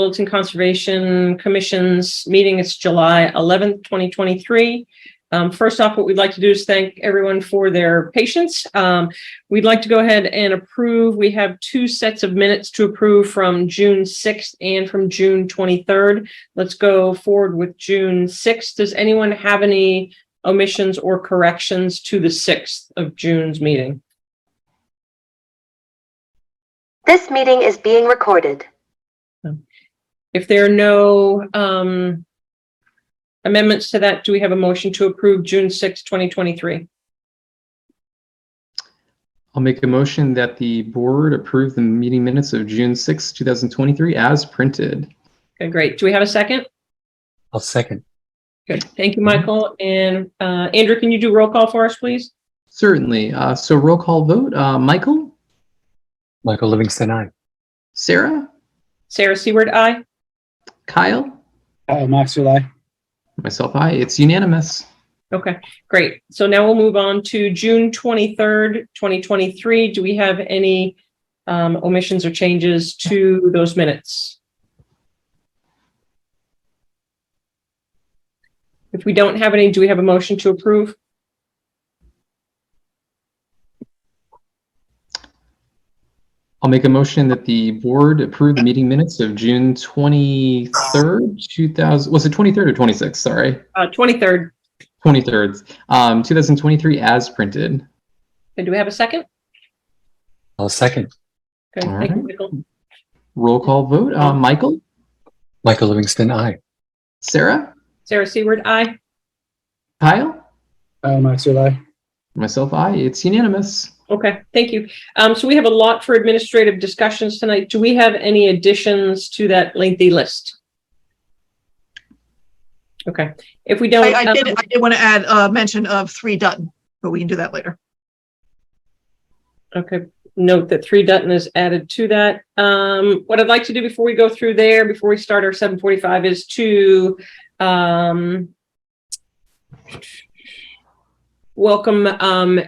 Littleton Conservation Commission's meeting. It's July 11th, 2023. First off, what we'd like to do is thank everyone for their patience. We'd like to go ahead and approve. We have two sets of minutes to approve from June 6th and from June 23rd. Let's go forward with June 6th. Does anyone have any omissions or corrections to the 6th of June's meeting? This meeting is being recorded. If there are no amendments to that, do we have a motion to approve June 6, 2023? I'll make a motion that the board approve the meeting minutes of June 6, 2023 as printed. Okay, great. Do we have a second? I'll second. Good. Thank you, Michael. And Andrew, can you do roll call for us, please? Certainly. So roll call vote. Michael? Michael Livingston, aye. Sarah? Sarah Seward, aye. Kyle? Kyle Maxwell, aye. Myself, aye. It's unanimous. Okay, great. So now we'll move on to June 23rd, 2023. Do we have any omissions or changes to those minutes? If we don't have any, do we have a motion to approve? I'll make a motion that the board approve the meeting minutes of June 23rd, 2000. Was it 23rd or 26th? Sorry. 23rd. 23rd, 2023 as printed. And do we have a second? I'll second. Okay, All thank you, right. Michael. Roll call vote. Michael? Michael Livingston, aye. Sarah? Sarah Seward, aye. Kyle? Kyle Maxwell, aye. Myself, aye. It's unanimous. Okay, thank you. So we have a lot for administrative discussions tonight. Do we have any additions to that lengthy list? Okay, if we don't, I did want to add a mention of 3 Dutton, but we can do that later. okay, note that 3 Dutton is added to that. What I'd like to do before we go through there, before we start our 7:45, is to welcome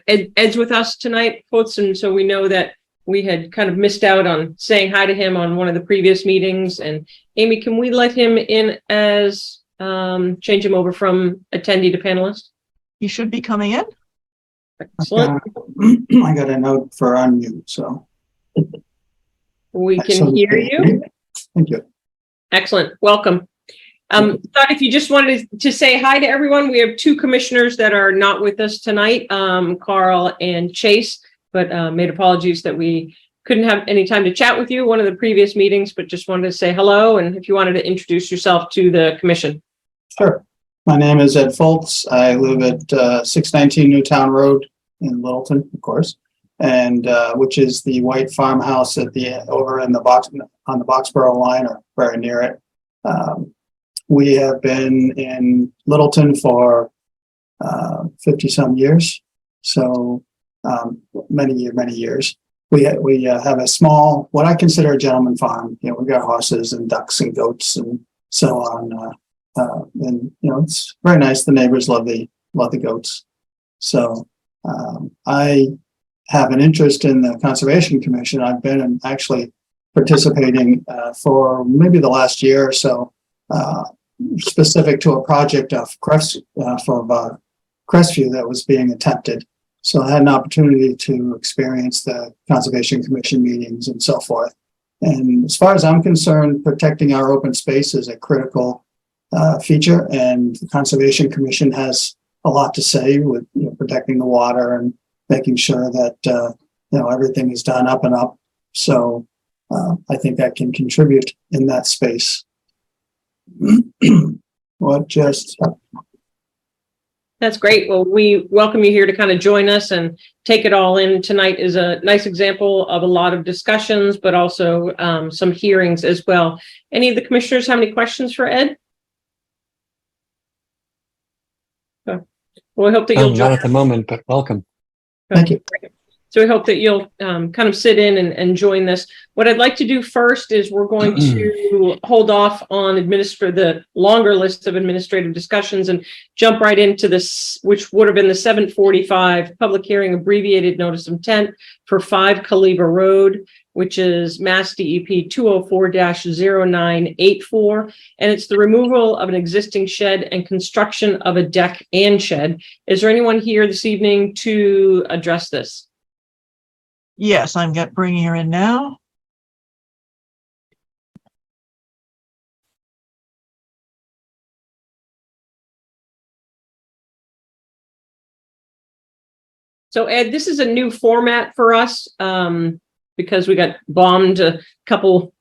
Ed's with us tonight, folks, and so we know that we had kind of missed out on saying hi to him on one of the previous meetings. And Amy, can we let him in as change him over from attendee to panelist? You should be coming in. Excellent. I got a note for unmute, so. We can hear you. Thank you. Excellent. Welcome. Thought if you just wanted to say hi to everyone, we have 2 commissioners that are not with us tonight, Carl and Chase, but made apologies that we couldn't have any time to chat with you one of the previous meetings, but just wanted to say hello. And if you wanted to introduce yourself to the commission. Sure. My name is Ed Foltz. I live at 619 Newtown Road in Littleton, of course, and which is the white farmhouse at the over in the on the Boxborough line, or very near it. We have been in Littleton for 50 some years, so many years. We have a small, what I consider a gentleman farm. You know, we've got horses and ducks and goats and so on. And you know, it's very nice. The neighbors love the goats. So I have an interest in the Conservation Commission. I've been actually participating for maybe the last year or so, specific to a project of Crestview that was being attempted. So I had an opportunity to experience the Conservation Commission meetings and so forth. And as far as I'm concerned, protecting our open space is a critical feature, and the Conservation Commission has a lot to say with protecting the water and making sure that everything is done up and up. So I think that can contribute in that space. That's great. Well, we welcome you here to kind of join us and take it all in. Tonight is a nice example of a lot of discussions, but also some hearings as well. Any of the commissioners have any questions for Ed? Okay. Well, I hope that you'll join. Not at the moment, but welcome. Thank you. So we hope that you'll kind of sit in and join this. What I'd like to do first is we're going to hold off on the longer list of administrative discussions and jump right into this, which would have been the 7:45 public hearing abbreviated notice of intent for 5 Caliba Road, which is Mass DEP 204-0984. And it's the removal of an existing shed and construction of a deck and shed. Is there anyone here this evening to address this? Yes, I'm bringing her in now. So Ed, this is a new format for us because we got bombed a couple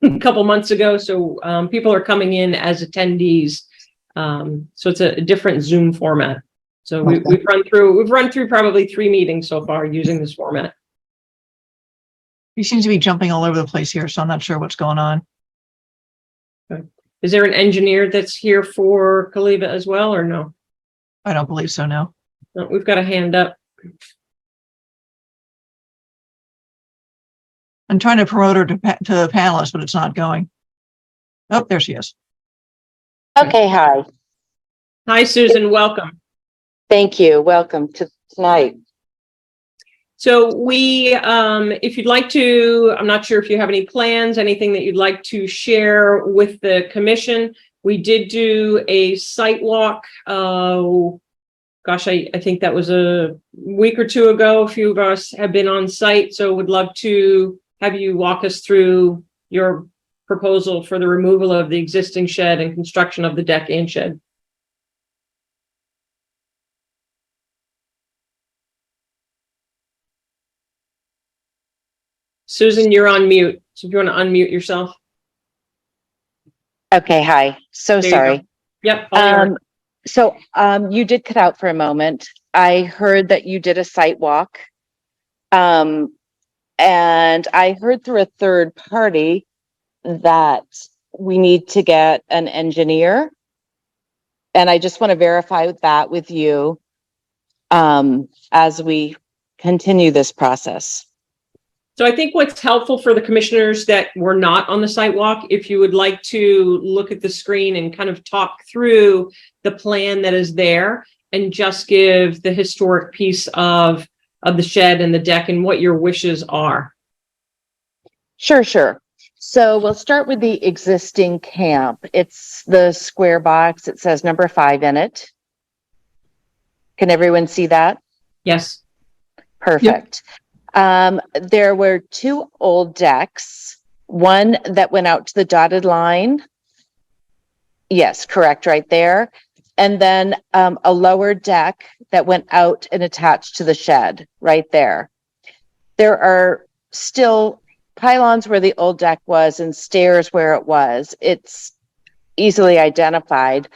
months ago. So people are coming in as attendees. So it's a different Zoom format. So we've run through probably 3 meetings so far using this format. He seems to be jumping all over the place here, so I'm not sure what's going on. Okay. Is there an engineer that's here for Caliba as well, or no? I don't believe so, no. No, we've got a hand up. I'm trying to promote her to the panelist, but it's not going. Oh, there she is. Okay, hi. Hi, Susan. Welcome. Thank you. Welcome to tonight. So we, if you'd like to, I'm not sure if you have any plans, anything that you'd like to share with the commission. We did do a site walk. Gosh, I think that was a week or 2 ago. A few of us have been on site, so would love to have you walk us through your proposal for the removal of the existing shed and construction of the deck and shed. Susan, you're on mute. So if you want to unmute yourself. Okay, hi. So There you sorry. go. Yep. all yours. So you did cut out for a moment. I heard that you did a site walk. And I heard through a third party that we need to get an engineer. And I just want to verify that with you as we continue this process. So I think what's helpful for the commissioners that were not on the site walk, if you would like to look at the screen and kind of talk through the plan that is there and just give the historic piece of the shed and the deck and what your wishes are. Sure. So we'll start with the existing camp. It's the square box. It says number 5 in it. Can everyone see that? Yes. Perfect. There were 2 old decks, one that went out to the dotted line. Yes, correct, right there. And then a lower deck that went out and attached to the shed right there. There are still pylons where the old deck was and stairs where it was. It's easily identified.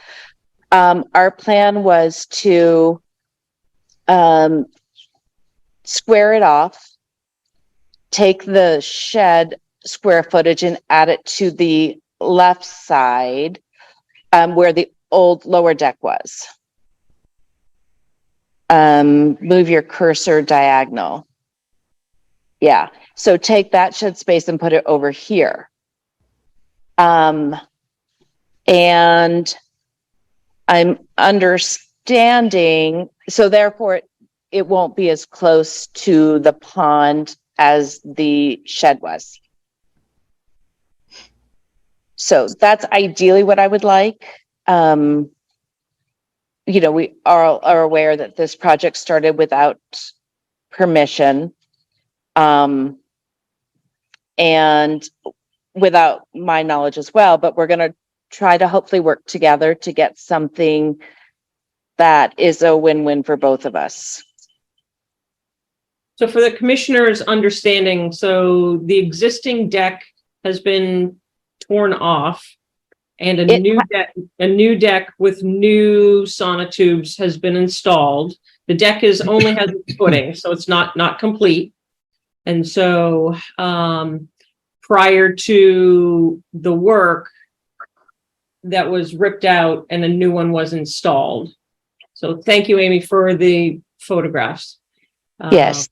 Our plan was to square it off, take the shed square footage and add it to the left side where the old lower deck was. Move your cursor diagonal. Yeah, so take that shed space and put it over here. And I'm understanding, so therefore it won't be as close to the pond as the shed was. So that's ideally what I would like. You know, we are aware that this project started without permission. And without my knowledge as well, but we're going to try to hopefully work together to get something that is a win-win for both of us. So for the commissioner's understanding, so the existing deck has been torn off and a new deck with new sonotubes has been installed. The deck only has its footing, so it's not complete. And so prior to the work that was ripped out and a new one was installed. So thank you, Amy, for the photographs. Yes,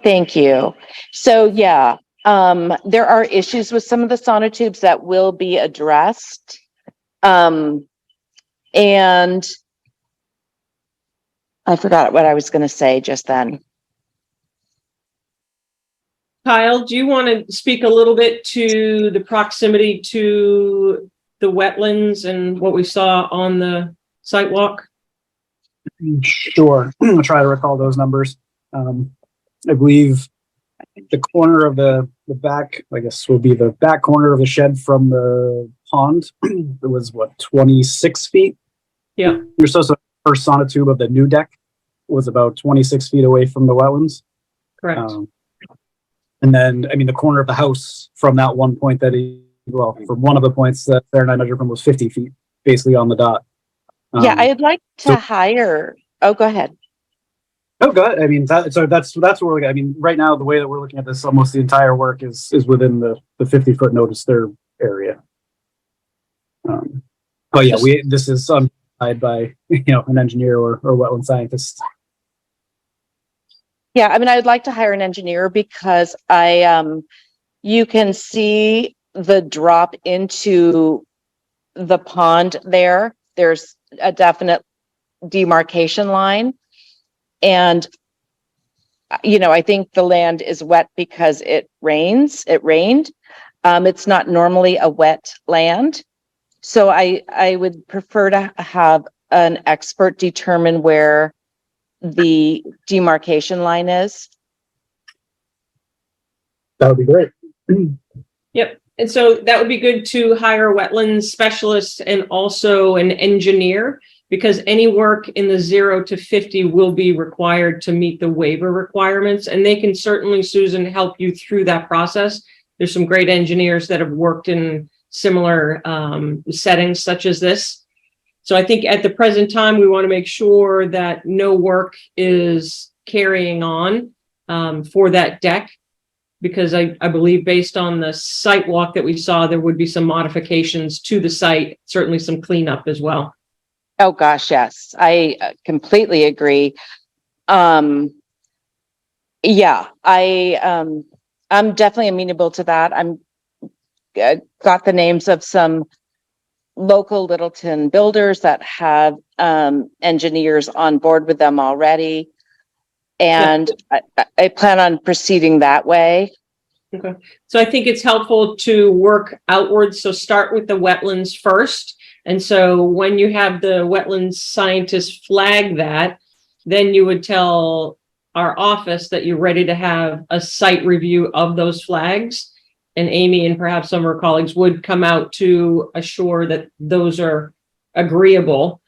thank you. So, yeah, there are issues with some of the sonotubes that will be addressed. And I forgot what I was going to say just then. Kyle, do you want to speak a little bit to the proximity to the wetlands and what we saw on the site walk? Sure. I'll try to recall those numbers. I believe the corner of the back, I guess, will be the back corner of the shed from the pond. It was what, 26 feet? Yeah. You're supposed to, first sonotube of the new deck was about 26 feet away from the wetlands. Correct. And then, I mean, the corner of the house from that one point that from one of the points that Sarah and I measured from was 50 feet, basically on the dot. Yeah, I'd like to so- hire. Oh, go ahead. Oh, good. I mean, that's what we're looking at. I mean, right now, the way that we're looking at this, almost the entire work is within the 50-foot notice there area. But yeah, this is side by, an engineer or wetland scientist. Yeah, I mean, I'd like to hire an engineer because you can see the drop into the pond there. There's a definite demarcation line. And, I think the land is wet because it rained. It's not normally a wet land. So I would prefer to have an expert determine where the demarcation line is. That would be great. Yep. And so that would be good to hire a wetlands specialist and also an engineer, because any work in the 0 to 50 will be required to meet the waiver requirements. And they can certainly, Susan, help you through that process. There's some great engineers that have worked in similar settings such as this. So I think at the present time, we want to make sure that no work is carrying on for that deck, because I believe based on the site walk that we saw, there would be some modifications to the site, certainly some cleanup as well. Oh, gosh, yes, I completely agree. Yeah, I'm definitely amenable to that. I'm got the names of some local Littleton builders that have engineers on board with them already. And I plan on proceeding that way. Okay. So I think it's helpful to work outwards. So start with the wetlands first. And so when you have the wetlands scientist flag that, then you would tell our office that you're ready to have a site review of those flags. And Amy and perhaps some of her colleagues would come out to assure that those are agreeable.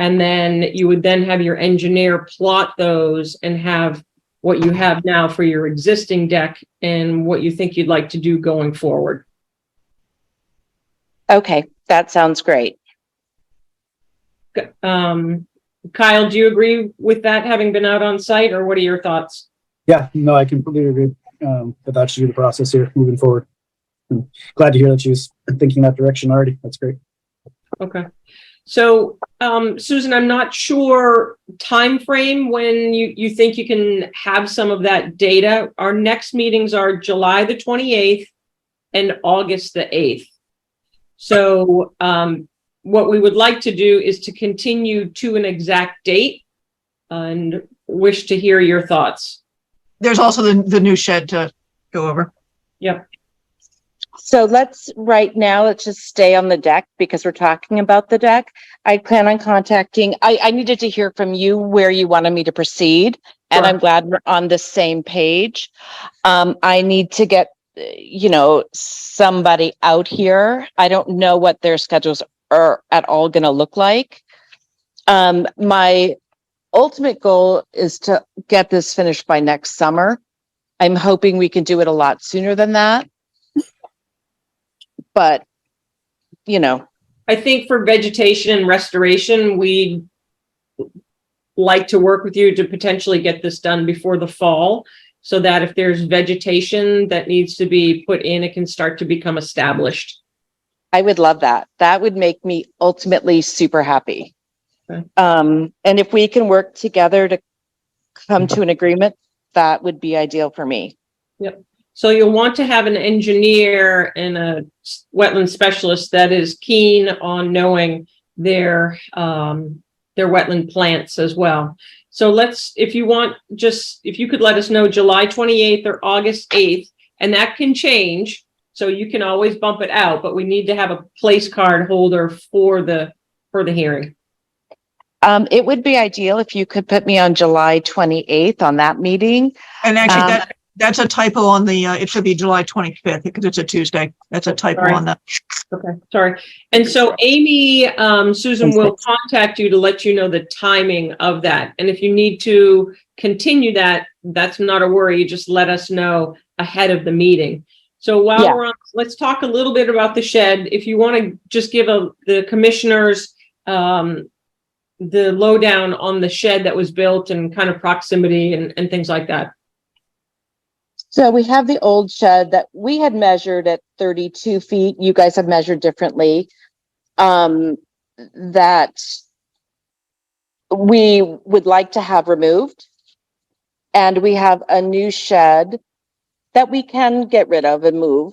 And then you would then have your engineer plot those and have what you have now for your existing deck and what you think you'd like to do going forward. Okay, that sounds great. Kyle, do you agree with that, having been out on site, or what are your thoughts? Yeah, no, I completely agree that should be the process here moving forward. I'm glad to hear that she's thinking that direction already. That's great. Okay. So, Susan, I'm not sure time frame when you think you can have some of that data. Our next meetings are July the 28th and August the 8th. So, what we would like to do is to continue to an exact date and wish to hear your thoughts. There's also the new shed to go over. Yep. So let's just stay on the deck because we're talking about the deck. I plan on contacting, I needed to hear from you where you wanted me to proceed. And Sure. I'm glad we're on the same page. I need to get, somebody out here. I don't know what their schedules are at all going to look like. My ultimate goal is to get this finished by next summer. I'm hoping we can do it a lot sooner than that. But, I think for vegetation and restoration, we'd like to work with you to potentially get this done before the fall, so that if there's vegetation that needs to be put in, it can start to become established. I would love that. That would make me ultimately super happy. Okay. And if we can work together to come to an agreement, that would be ideal for me. So you'll want to have an engineer and a wetland specialist that is keen on knowing their wetland plants as well. So let's, if you want, just, if you could let us know July 28th or August 8th, and that can change. So you can always bump it out, but we need to have a place card holder for the hearing. It would be ideal if you could put me on July 28th on that meeting. And actually, Um, that's a typo on the, it should be July 25th because it's a Tuesday. That's a typo Sorry. on that. Okay, sorry. And so Amy, Susan will contact you to let you know the timing of that. And if you need to continue that, that's not a worry. You just let us know ahead of the meeting. So while Yeah. we're on, let's talk a little bit about the shed. If you want to just give the commissioners the lowdown on the shed that was built and kind of proximity and things like that. So we have the old shed that we had measured at 32 feet. You guys have measured differently. That we would like to have removed. And we have a new shed that we can get rid of and move.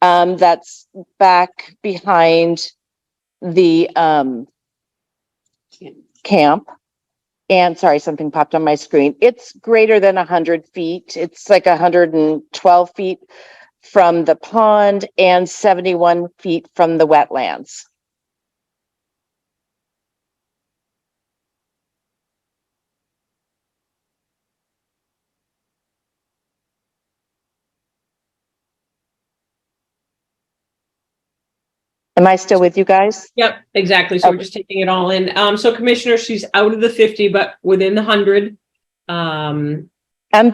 That's back behind the camp. And sorry, something popped on my screen. It's greater than 100 feet. It's like 112 feet from the pond and 71 feet from the wetlands. Am I still with you guys? Yep, exactly. So we're Okay. just taking it all in. So Commissioner, she's out of the 50, but within the 100. And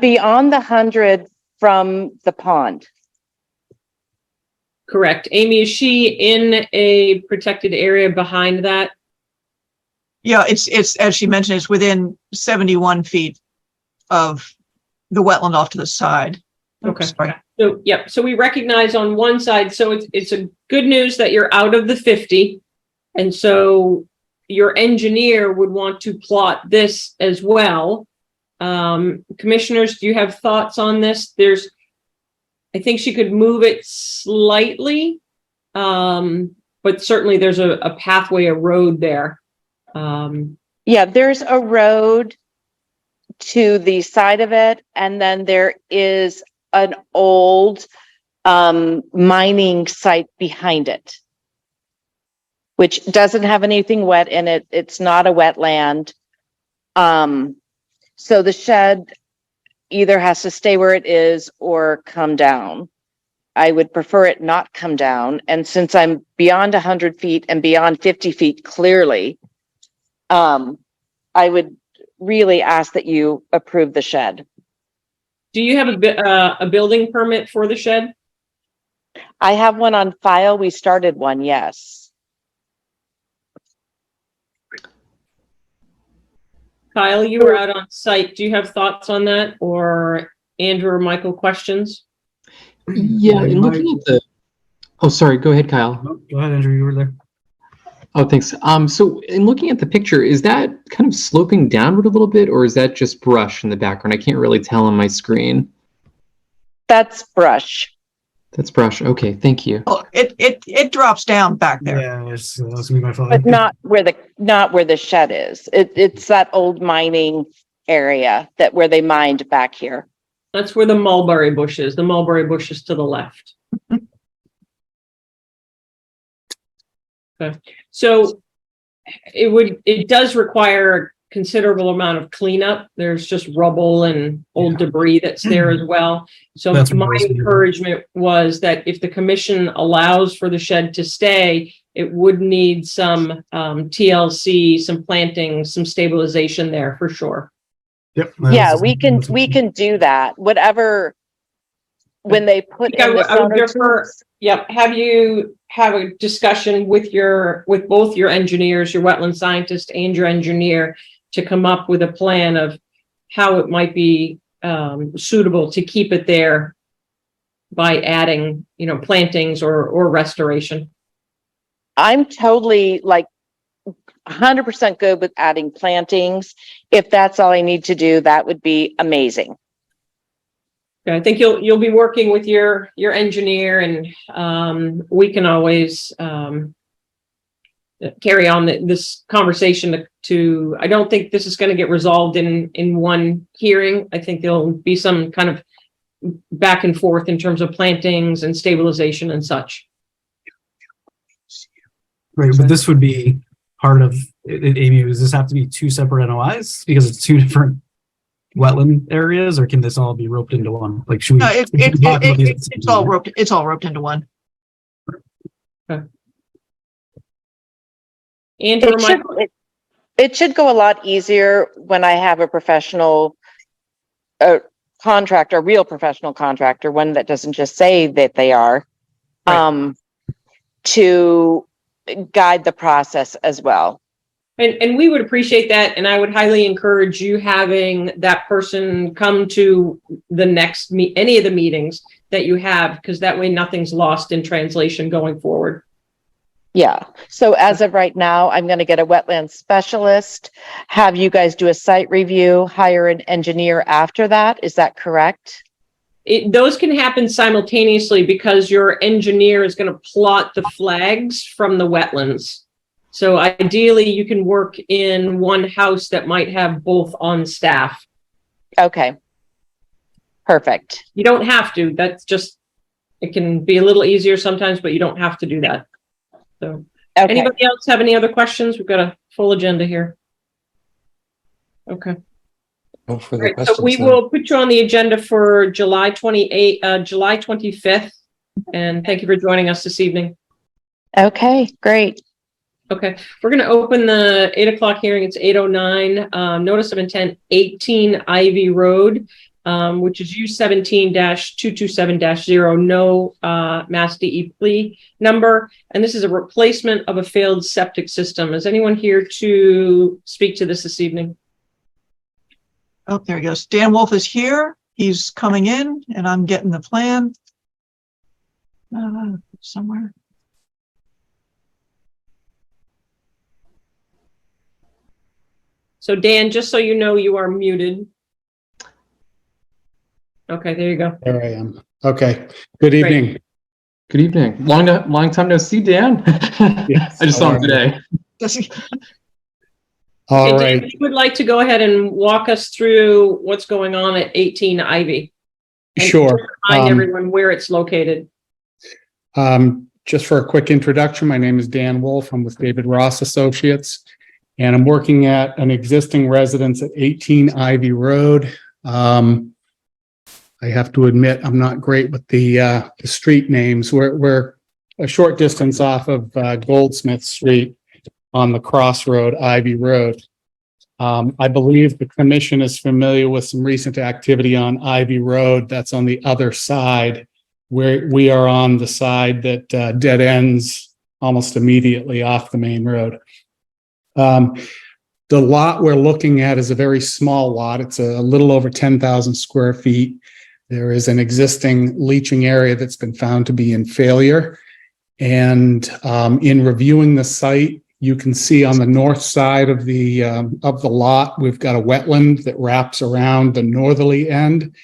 beyond the 100 from the pond. Correct. Amy, is she in a protected area behind that? Yeah, it's, as she mentioned, it's within 71 feet of the wetland off to the side. Okay. Sorry. So, yep. So we recognize on one side, so it's a good news that you're out of the 50. And so your engineer would want to plot this as well. Commissioners, do you have thoughts on this? I think she could move it slightly. But certainly there's a pathway, a road there. Yeah, there's a road to the side of it, and then there is an old mining site behind it, which doesn't have anything wet in it. It's not a wetland. So the shed either has to stay where it is or come down. I would prefer it not come down. And since I'm beyond 100 feet and beyond 50 feet clearly, I would really ask that you approve the shed. Do you have a building permit for the shed? I have one on file. We started one, yes. Kyle, you were out on site. Do you have thoughts on that, or Andrew or Michael, questions? Yeah, in looking at the, oh, sorry, go ahead, Kyle. No, go ahead, Andrew, you were there. Oh, thanks. So in looking at the picture, is that kind of sloping downward a little bit, or is that just brush in the background? I can't really tell on my screen. That's brush. That's brush. Okay, thank you. Oh, it drops down back there. Yeah, that's gonna be my fault. But not where the shed is. It's that old mining area where they mined back here. That's where the mulberry bush is. The mulberry bush is to the left. Okay. So it does require a considerable amount of cleanup. There's just rubble and old debris that's there as well. So That's my what encouragement was that if the commission allows for the shed to stay, it would need some TLC, some planting, some stabilization there for sure. Yep. Yeah, we can do that. Whatever, when they put in the I would sonar defer- tubes. Yep. Have a discussion with both your engineers, your wetland scientist and your engineer, to come up with a plan of how it might be suitable to keep it there by adding, plantings or restoration. I'm totally 100% good with adding plantings. If that's all I need to do, that would be amazing. I think you'll be working with your engineer, and we can always carry on this conversation to, I don't think this is going to get resolved in one hearing. I think there'll be some kind of back and forth in terms of plantings and stabilization and such. Right, but this would be part of, Amy, does this have to be two separate NOIs because it's two different wetland areas, or can this all be roped into one? Like, should we? No, it's all roped into one. Andrew, It should go a lot easier when I have a professional contractor, a real professional contractor, one that doesn't just say that they are, Right. To guide the process as well. And we would appreciate that, and I would highly encourage you having that person come to the next any of the meetings that you have, because that way nothing's lost in translation going forward. Yeah. So as of right now, I'm going to get a wetland specialist, have you guys do a site review, hire an engineer after that. Is that correct? Those can happen simultaneously because your engineer is going to plot the flags from the wetlands. So ideally, you can work in one house that might have both on staff. Okay. Perfect. You don't have to. That's just, it can be a little easier sometimes, but you don't have to do that. So, Okay. Anybody else have any other questions? We've got a full agenda here. Okay. No further All right, questions. so we then. will put you on the agenda for July 25th. And thank you for joining us this evening. Okay, great. Okay, we're going to open the 8 o'clock hearing. It's 8:09. Notice of intent 18 Ivy Road, which is U17-227-0, no Mass DE plea number. And this is a replacement of a failed septic system. Is anyone here to speak to this evening? Oh, there he goes. Dan Wolf is here. He's coming in, and I'm getting the plan. Somewhere. So Dan, just so you know, you are muted. Okay, there you go. There I am. Okay. Good evening. Good evening. Long time no see, Dan. Yes. I just saw him today. All Okay, Dan, right. if you would like to go ahead and walk us through what's going on at 18 Ivy. And Sure. Remind everyone where it's located. Just for a quick introduction, my name is Dan Wolf. I'm with David Ross Associates, and I'm working at an existing residence at 18 Ivy Road. I have to admit, I'm not great with the street names. We're a short distance off of Goldsmith Street on the crossroad, Ivy Road. I believe the commission is familiar with some recent activity on Ivy Road. That's on the other side, where we are on the side that dead ends almost immediately off the main road. The lot we're looking at is a very small lot. It's a little over 10,000 square feet. There is an existing leaching area that's been found to be in failure. And in reviewing the site, you can see on the north side of the lot, we've got a wetland that wraps around the northerly end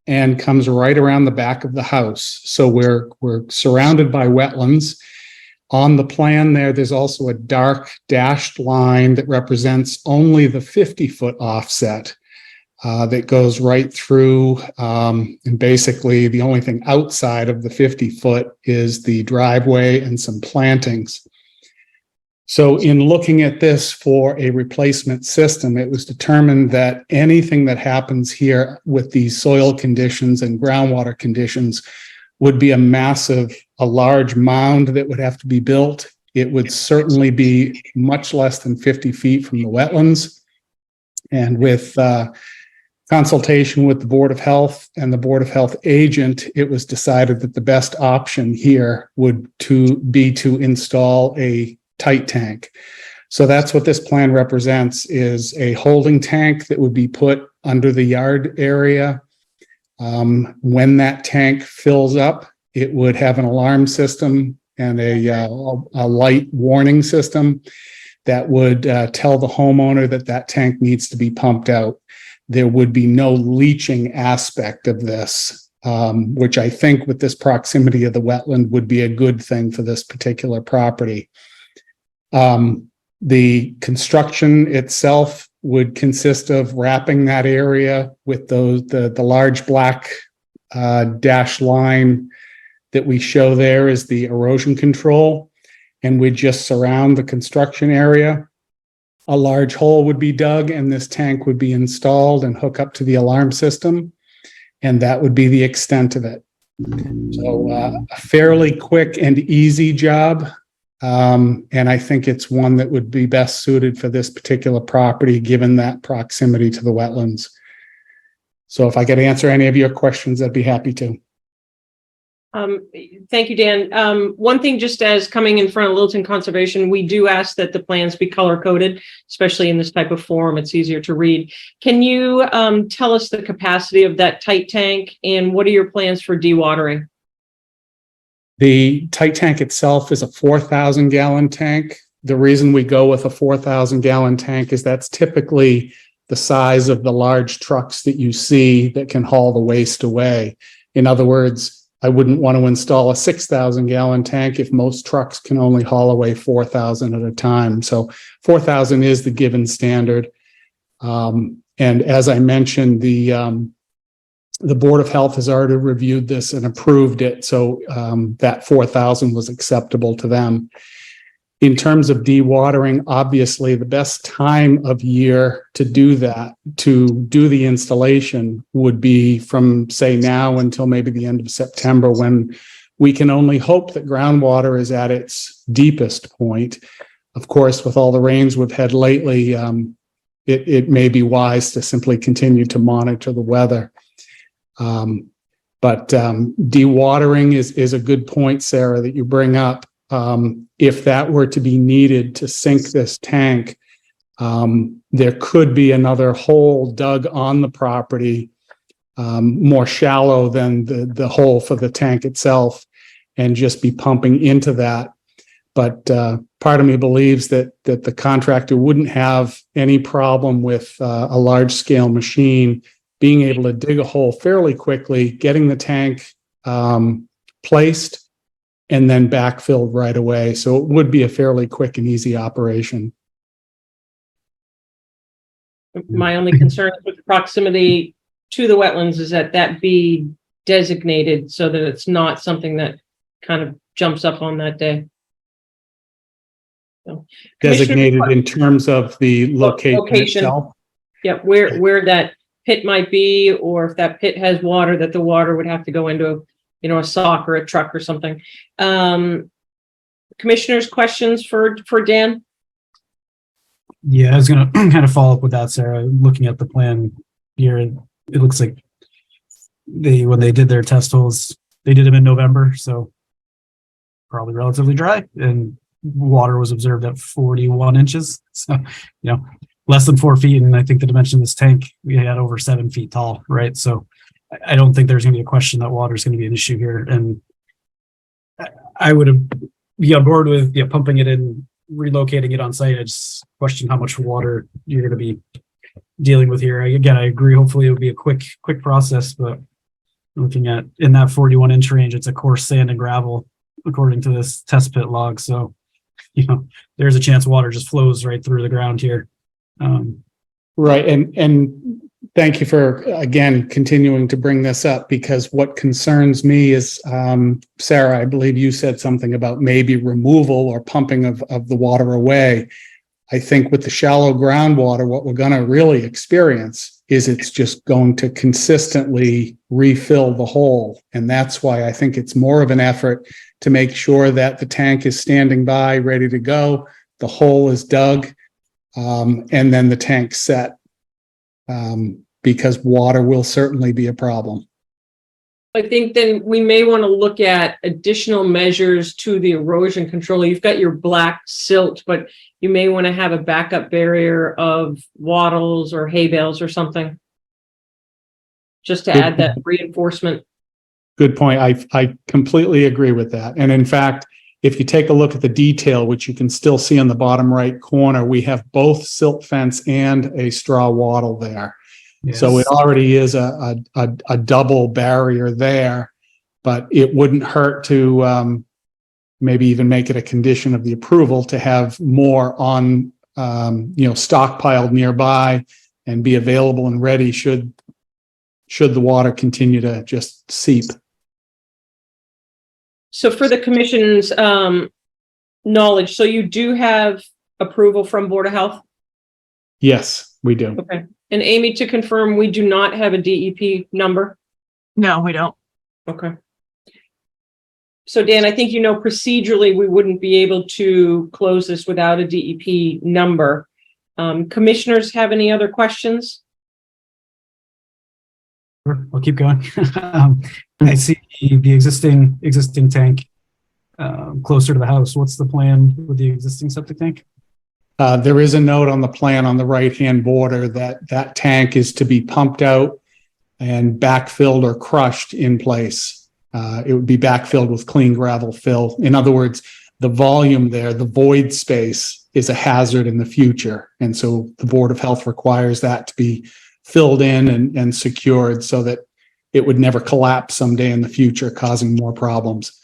and comes right around the back of the house. So we're surrounded by wetlands. On the plan there's also a dark dashed line that represents only the 50-foot offset that goes right through. And basically the only thing outside of the 50-foot is the driveway and some plantings. So in looking at this for a replacement system, it was determined that anything that happens here with these soil conditions and groundwater conditions would be a large mound that would have to be built. It would certainly be much less than 50 feet from the wetlands. And with consultation with the Board of Health and the Board of Health agent, it was decided that the best option here would be to install a tight tank. So that's what this plan represents, is a holding tank that would be put under the yard area. When that tank fills up, it would have an alarm system and a light warning system that would tell the homeowner that tank needs to be pumped out. There would be no leaching aspect of this. which I think with this proximity of the wetland would be a good thing for this particular property. The construction itself would consist of wrapping that area with the large black dashed line that we show there is the erosion control, and we'd just surround the construction area. A large hole would be dug and this tank would be installed and hook up to the alarm system, and that would be the extent of it. So a fairly quick and easy job. And I think it's one that would be best suited for this particular property, given that proximity to the wetlands. So if I could answer any of your questions, I'd be happy to. Thank you, Dan. One thing, just as coming in front of Littleton Conservation, we do ask that the plans be color coded, especially in this type of form. It's easier to read. Can you tell us the capacity of that tight tank and what are your plans for dewatering? The tight tank itself is a 4,000 gallon tank. The reason we go with a 4,000 gallon tank is that's typically the size of the large trucks that you see that can haul the waste away. In other words, I wouldn't want to install a 6,000 gallon tank if most trucks can only haul away 4,000 at a time. So 4,000 is the given standard. And as I mentioned, the Board of Health has already reviewed this and approved it. So that 4,000 was acceptable to them. In terms of dewatering, obviously the best time of year to do that, to do the installation, would be from, say, now until maybe the end of September, when we can only hope that groundwater is at its deepest point. Of course, with all the rains we've had lately, it may be wise to simply continue to monitor the weather. But dewatering is a good point, Sarah, that you bring up. If that were to be needed to sink this tank, there could be another hole dug on the property, more shallow than the hole for the tank itself, and just be pumping into that. But part of me believes that the contractor wouldn't have any problem with a large scale machine being able to dig a hole fairly quickly, getting the tank placed, and then backfilled right away. So it would be a fairly quick and easy operation. My only concern with the proximity to the wetlands is that be designated so that it's not something that kind of jumps up on that day. So, Designated in terms of the location itself? Yeah, where that pit might be, or if that pit has water, that the water would have to go into a sock or a truck or something. Commissioners, questions for Dan? Yeah, I was going to kind of follow up with that, Sarah. Looking at the plan here, it looks like when they did their test holes, they did them in November, so probably relatively dry, and water was observed at 41 inches. So, less than 4 feet. And I think the dimension of this tank, we had over 7 feet tall, right? So I don't think there's going to be a question that water is going to be an issue here. And I would be on board with pumping it in, relocating it on site. I just question how much water you're going to be dealing with here. Again, I agree. Hopefully it'll be a quick process, but looking at in that 41 inch range, it's a coarse sand and gravel according to this test pit log. So, there's a chance water just flows right through the ground here. Right. And thank you for, again, continuing to bring this up, because what concerns me is, Sarah, I believe you said something about maybe removal or pumping of the water away. I think with the shallow groundwater, what we're going to really experience is it's just going to consistently refill the hole. And that's why I think it's more of an effort to make sure that the tank is standing by, ready to go, the hole is dug, and then the tank set. Because water will certainly be a problem. I think then we may want to look at additional measures to the erosion control. You've got your black silt, but you may want to have a backup barrier of wattles or hay bales or something, just to add that reinforcement. Good point. I completely agree with that. And in fact, if you take a look at the detail, which you can still see on the bottom right corner, we have both silt fence and a straw wattle there. So it already is a double barrier there, but it wouldn't hurt to maybe even make it a condition of the approval to have more on, stockpiled nearby and be available and ready should the water continue to just seep. So for the commission's knowledge, so you do have approval from Board of Health? Yes, we do. Okay. And Amy, to confirm, we do not have a DEP number? No, we don't. Okay. So Dan, I think procedurally we wouldn't be able to close this without a DEP number. Commissioners have any other questions? Sure, I'll keep going. I see the existing tank closer to the house. What's the plan with the existing septic tank? There is a note on the plan on the right-hand border that tank is to be pumped out and backfilled or crushed in place. It would be backfilled with clean gravel fill. In other words, the volume there, the void space, is a hazard in the future. And so the Board of Health requires that to be filled in and secured so that it would never collapse someday in the future, causing more problems.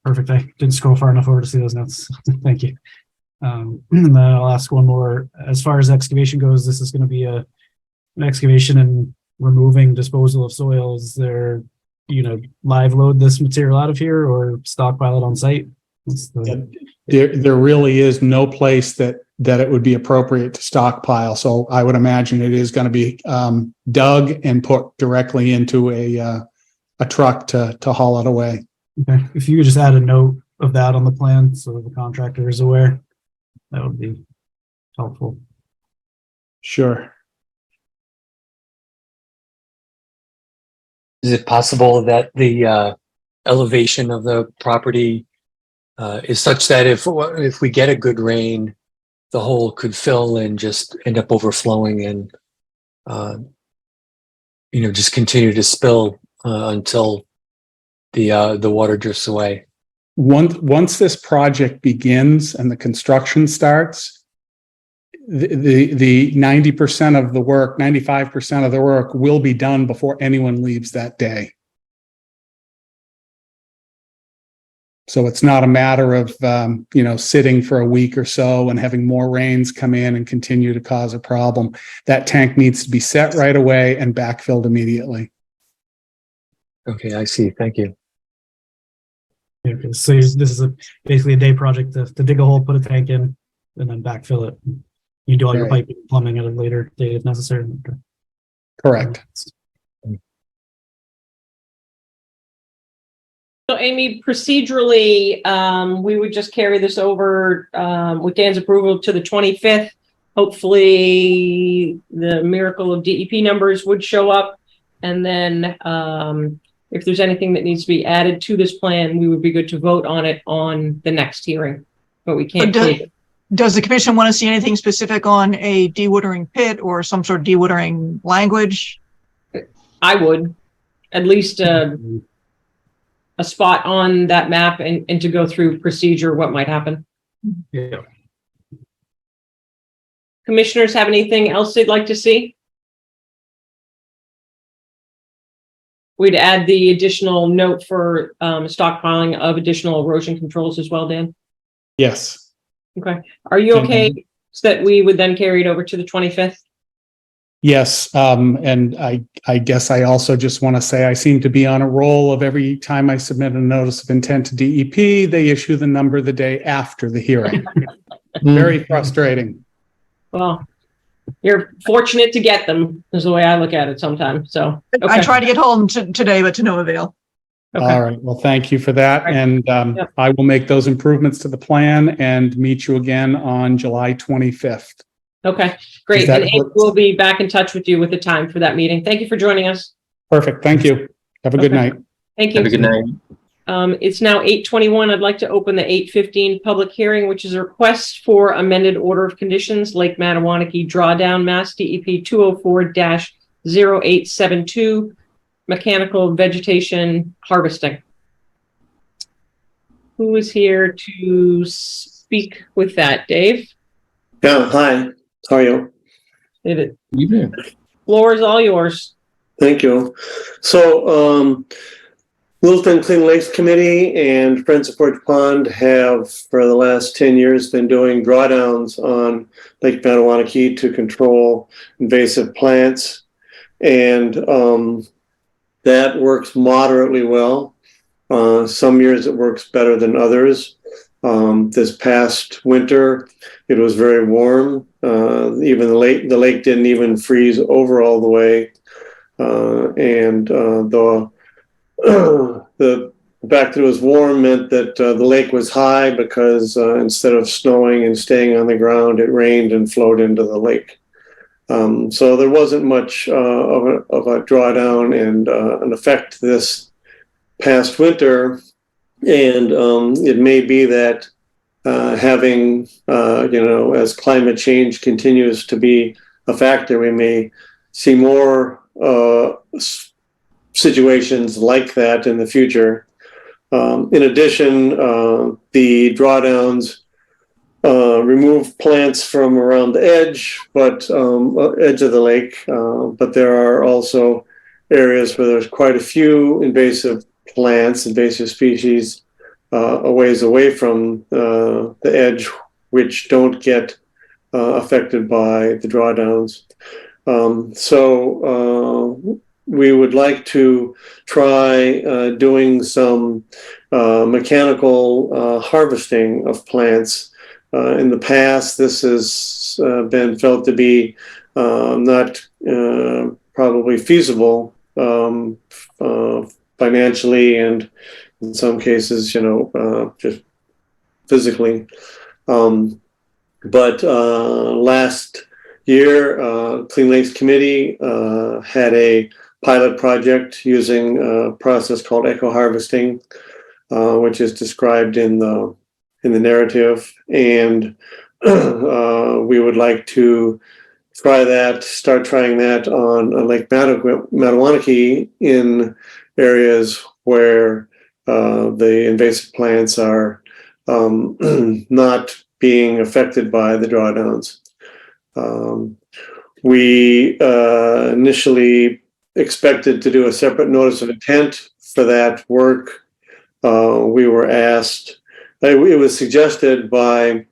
Perfect. I didn't scroll far enough over to see those notes. Thank you. And then I'll ask one more. As far as excavation goes, this is going to be an excavation and removing disposal of soil. Is there, live load this material out of here or stockpile it on site? There really is no place that it would be appropriate to stockpile. So I would imagine it is going to be dug and put directly into a truck to haul it away. Okay. If you could just add a note of that on the plan so that the contractor is aware, that would be helpful. Sure. Is it possible that the elevation of the property is such that if we get a good rain, the hole could fill and just end up overflowing and just continue to spill until the water drifts away? Once this project begins and the construction starts, the 90% of the work, 95% of the work will be done before anyone leaves that day. So it's not a matter of, sitting for a week or so and having more rains come in and continue to cause a problem. That tank needs to be set right away and backfilled immediately. Okay, I see. Thank you. Okay, so this is basically a day project to dig a hole, put a tank in, and then backfill it. You do all your Right. piping and plumbing at a later date if necessary. Correct. So Amy, procedurally, we would just carry this over with Dan's approval to the 25th. Hopefully the miracle of DEP numbers would show up. And then if there's anything that needs to be added to this plan, we would be good to vote on it on the next hearing. But we can't. Does the commission want to see anything specific on a dewatering pit or some sort of dewatering language? I would, at least a spot on that map and to go through procedure, what might happen. Yeah. Commissioners have anything else they'd like to see? We'd add the additional note for stockpiling of additional erosion controls as well, Dan? Yes. Okay. Are you okay that we would then carry it over to the 25th? Yes. And I guess I also just want to say I seem to be on a roll of every time I submit a notice of intent to DEP, they issue the number the day after the hearing. Very frustrating. Well, you're fortunate to get them, is the way I look at it sometimes. So okay. I tried to get hold of them today, but to no avail. Okay. All right. Well, thank you for that. Right. And Yep. I will make those improvements to the plan and meet you again on July 25th. Okay, great. That And Amy works? will be back in touch with you with the time for that meeting. Thank you for joining us. Perfect. Thank you. Have a good Okay. night. Thank you. Have a good night. It's now 8:21. I'd like to open the 8:15 public hearing, which is a request for amended order of conditions, Lake Mattawanakee Drawdown, Mass DEP 204-0872, mechanical vegetation harvesting. Who is here to speak with that? Dave? Yeah, hi. How are you? David. You do. floor is all yours. Thank you. So, Littleton Clean Lakes Committee and Friends of Forge Pond have, for the last 10 years, been doing drawdowns on Lake Mattawanakee to control invasive plants. And that works moderately well. Some years it works better than others. This past winter, it was very warm. Even the lake didn't even freeze over all the way. The fact that it was warm meant that the lake was high because instead of snowing and staying on the ground, it rained and flowed into the lake. So there wasn't much of a drawdown and an effect this past winter. And it may be that having, as climate change continues to be a factor, we may see more situations like that in the future. In addition, the drawdowns remove plants from around the edge of the lake, but there are also areas where there's quite a few invasive species a ways away from the edge, which don't get affected by the drawdowns. So we would like to try doing some mechanical harvesting of plants. In the past, this has been felt to be not probably feasible financially and in some cases, just physically. But last year, Clean Lakes Committee had a pilot project using a process called eco-harvesting, which is described in the narrative, and we would like to start trying that on Lake Mattawanakee in areas where the invasive plants are not being affected by the drawdowns. We initially expected to do a separate notice of intent for that work. We were asked, it was suggested by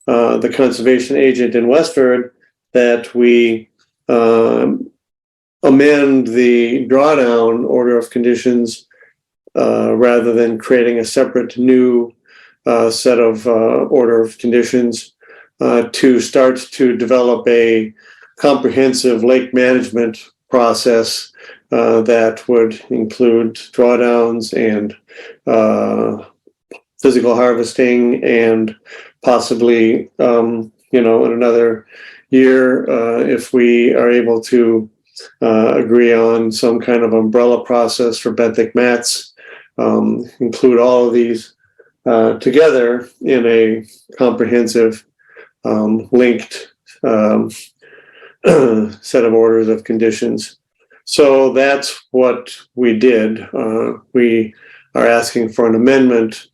the conservation agent in Westford that we amend the drawdown order of conditions rather than creating a separate new set of order of conditions to start to develop a comprehensive lake management process that would include drawdowns and physical harvesting, and possibly, in another year, if we are able to agree on some kind of umbrella process for benthic mats, include all of these together in a comprehensive linked set of orders of conditions. So that's what we did. We are asking for an amendment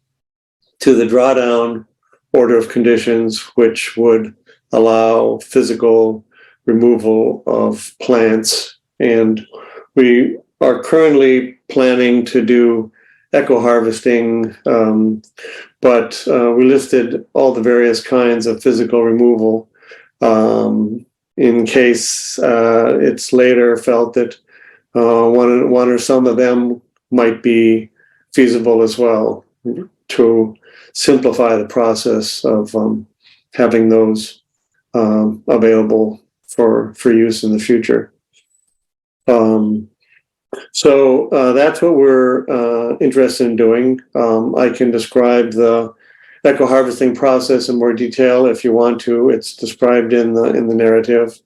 to the drawdown order of conditions, which would allow physical removal of plants. And we are currently planning to do eco-harvesting, but we listed all the various kinds of physical removal in case it's later felt that one or some of them might be feasible as well, to simplify the process of having those available for use in the future. So that's what we're interested in doing. I can describe the eco-harvesting process in more detail if you want to. It's described in the narrative.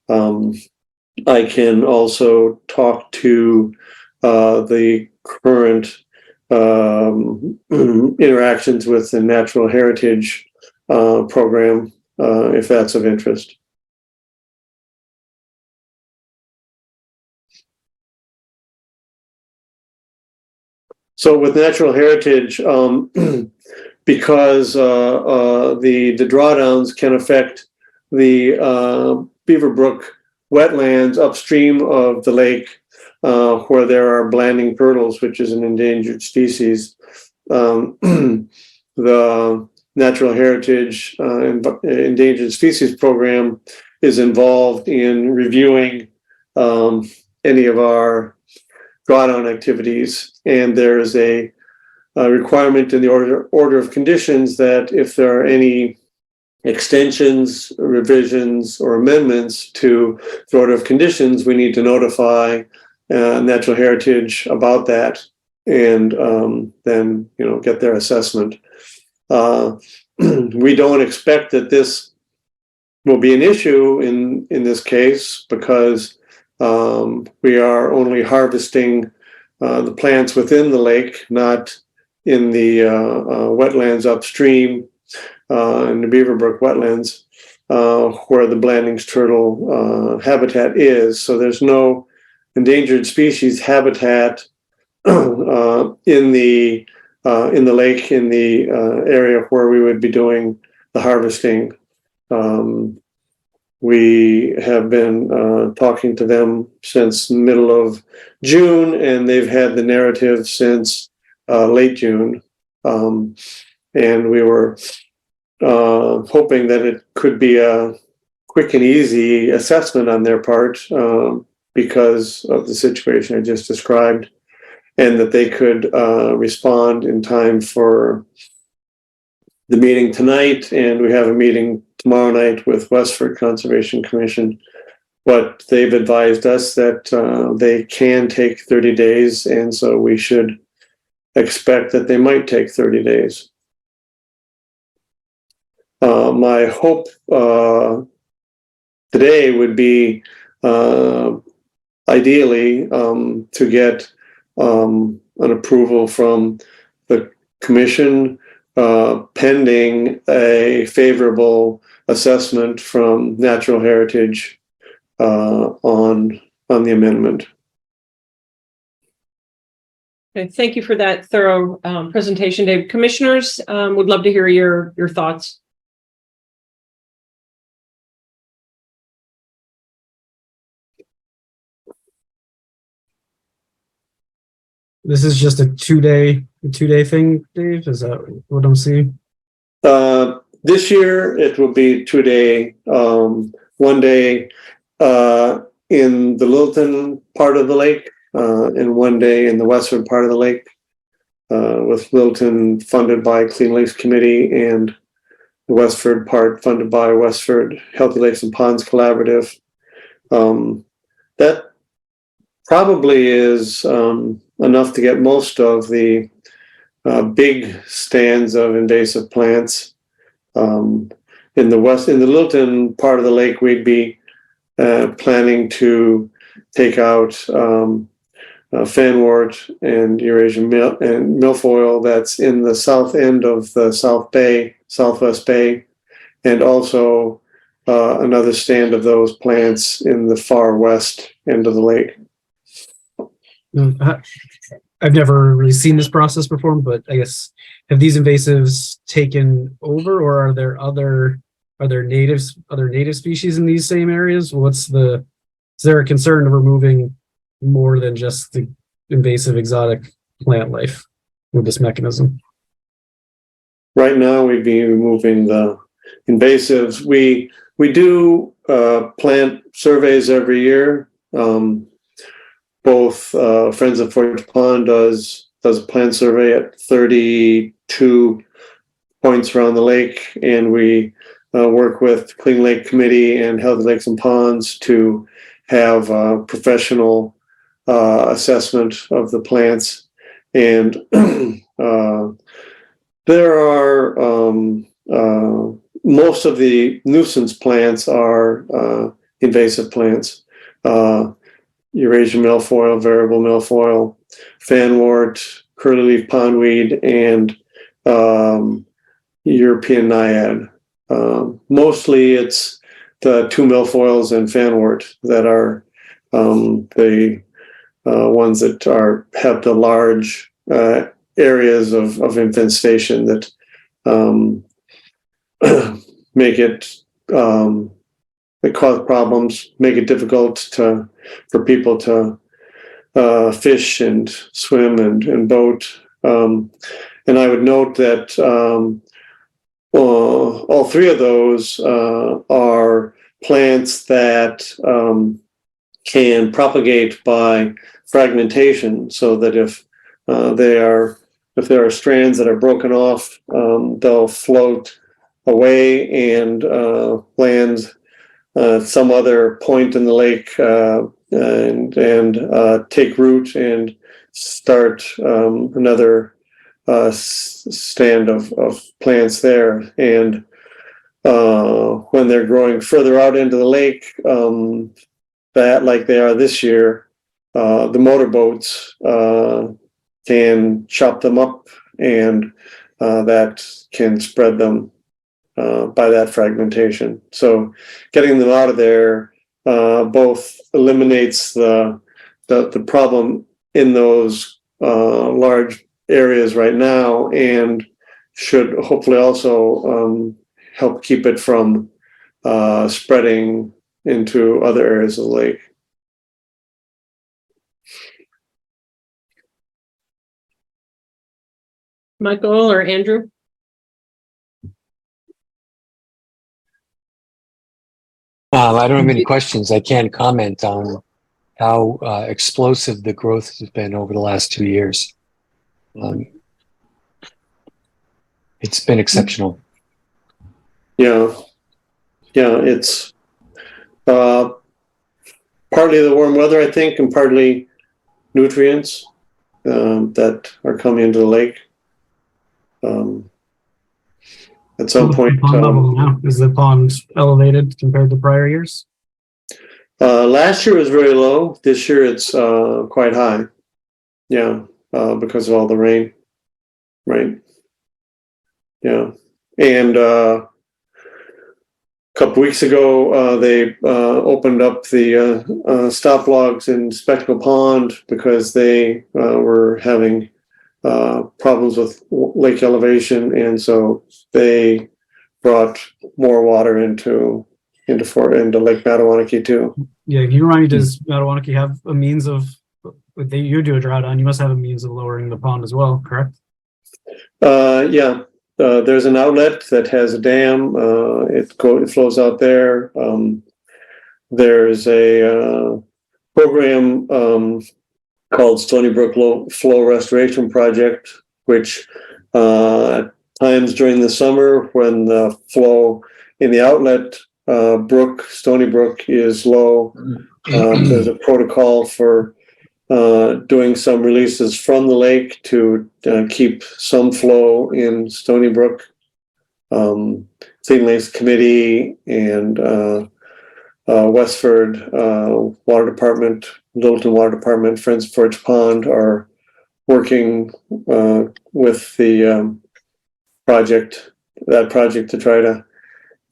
I can also talk to the current interactions with the Natural Heritage program, if that's of interest. So with Natural Heritage, because the drawdowns can affect the Beaver Brook wetlands upstream of the lake, where there are blanding turtles, which is an endangered species. The Natural Heritage Endangered Species Program is involved in reviewing any of our drawdown activities, and there is a requirement in the order of conditions that if there are any extensions, revisions, or amendments to the order of conditions, we need to notify Natural Heritage about that, and then get their assessment. We don't expect that this will be an issue in this case, because we are only harvesting the plants within the lake, not in the wetlands upstream in the Beaverbrook wetlands, where the Blandings turtle habitat is. So there's no endangered species habitat in the lake, in the area where we would be doing the harvesting. We have been talking to them since the middle of June, and they've had the narrative since late June. And we were hoping that it could be a quick and easy assessment on their part, because of the situation I just described, and that they could respond in time for the meeting tonight. And we have a meeting tomorrow night with Westford Conservation Commission. But they've advised us that they can take 30 days, and so we should expect that they might take 30 days. My hope today would be ideally to get an approval from the commission pending a favorable assessment from Natural Heritage on the amendment. Okay, thank you for that thorough presentation, Dave. Commissioners, would love to hear your thoughts. This is just a two-day thing, Dave? Is that what I'm seeing? This year it will be 2 day, 1 day in the Littleton part of the lake, and 1 day in the western part of the lake, with Littleton funded by Clean Lakes Committee and the Westford part funded by Westford Healthy Lakes and Ponds Collaborative. That probably is enough to get most of the big stands of invasive plants. In the Littleton part of the lake, we'd be planning to take out fanwort and Eurasian milfoil that's in the south end of the Southwest Bay, and also another stand of those plants in the far west end of the lake. I've never really seen this process performed, but I guess, have these invasives taken over, or are there other native species in these same areas? Is there a concern of removing more than just the invasive exotic plant life with this mechanism? Right now, we'd be removing the invasives. We do plant surveys every year. Both Friends of Forge Pond does a plant survey at 32 points around the lake, and we work with Clean Lake Committee and Healthy Lakes and Ponds to have professional assessment of the plants. And there are most of the nuisance plants are invasive plants. Eurasian milfoil, variable milfoil, fanwort, curly-leaf pondweed, and European naiad. Mostly it's the two milfoils and fanwort that are the ones that have the large areas of infestation that make it that cause problems, make it difficult for people to fish and swim and boat. And I would note that all three of those are plants that can propagate by fragmentation, so that if there are strands that are broken off, they'll float away and land some other point in the lake and take root and start another stand of plants there. And when they're growing further out into the lake, that like they are this year, the motorboats can chop them up, and that can spread them by that fragmentation. So getting them out of there both eliminates the problem in those large areas right now, and should hopefully also help keep it from spreading into other areas of the lake. Michael or Andrew? I don't have any questions. I can't comment on how explosive the growth has been over the last 2 years. It's been exceptional. Yeah, it's partly the warm weather, I think, and partly nutrients that are coming into the lake. At some point, Pond level now? Is the pond elevated compared to prior years? last year was very low. This year it's quite high. Yeah, because of all the rain. Right. Yeah, and couple weeks ago, they opened up the stop logs in Spectacle Pond because they were having problems with lake elevation, and so they brought more water into Lake Mattawanakee too. Yeah, can you remind me, does Mattawanakee have a means of, you do a drawdown, you must have a means of lowering the pond as well, correct? Yeah. There's an outlet that has a dam. It flows out there. There's a program called Stony Brook Flow Restoration Project, which at times during the summer, when the flow in the outlet Stony Brook is low, there's a protocol for doing some releases from the lake to keep some flow in Stony Brook. Clean Lakes Committee and Westford Water Department, Littleton Water Department, Friends of Forge Pond are working with the project to try to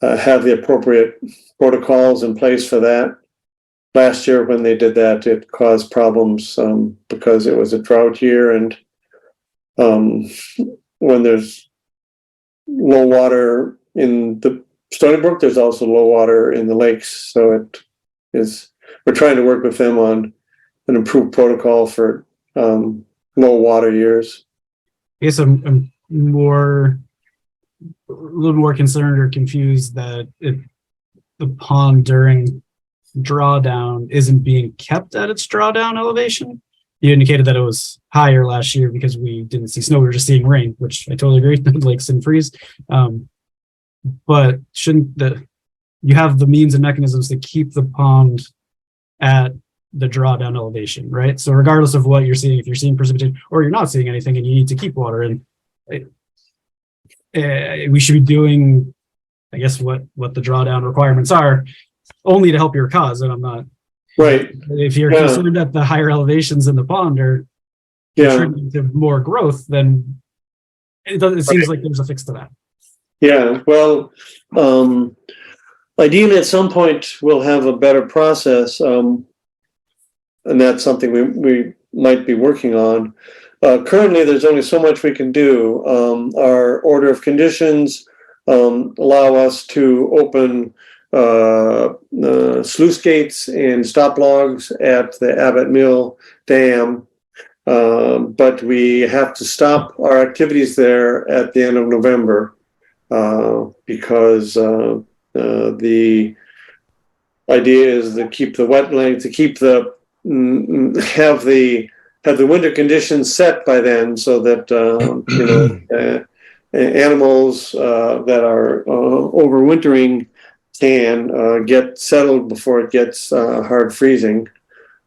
have the appropriate protocols in place for that. Last year when they did that, it caused problems because it was a drought year, and when there's low water in the Stony Brook, there's also low water in the lakes. So we're trying to work with them on an improved protocol for low water years. I guess I'm a little more concerned or confused that the pond during drawdown isn't being kept at its drawdown elevation. You indicated that it was higher last year because we didn't see snow, we were just seeing rain, which I totally agree. Lakes didn't freeze. But shouldn't you have the means and mechanisms to keep the pond at the drawdown elevation, right? So regardless of what you're seeing, if you're seeing precipitation or you're not seeing anything and you need to keep water in, we should be doing, I guess, what the drawdown requirements are, only to help your cause. And I'm not right. If you're concerned that the higher elevations in the pond are contributing to more growth, then it seems like there's a fix to that. Yeah, well, ideally at some point we'll have a better process, and that's something we might be working on. Currently, there's only so much we can do. Our order of conditions allow us to open sluice gates and stop logs at the Abbott Mill Dam. But we have to stop our activities there at the end of November because the idea is to keep the wetland, to keep the have the winter conditions set by then, so that animals that are overwintering can get settled before it gets hard freezing.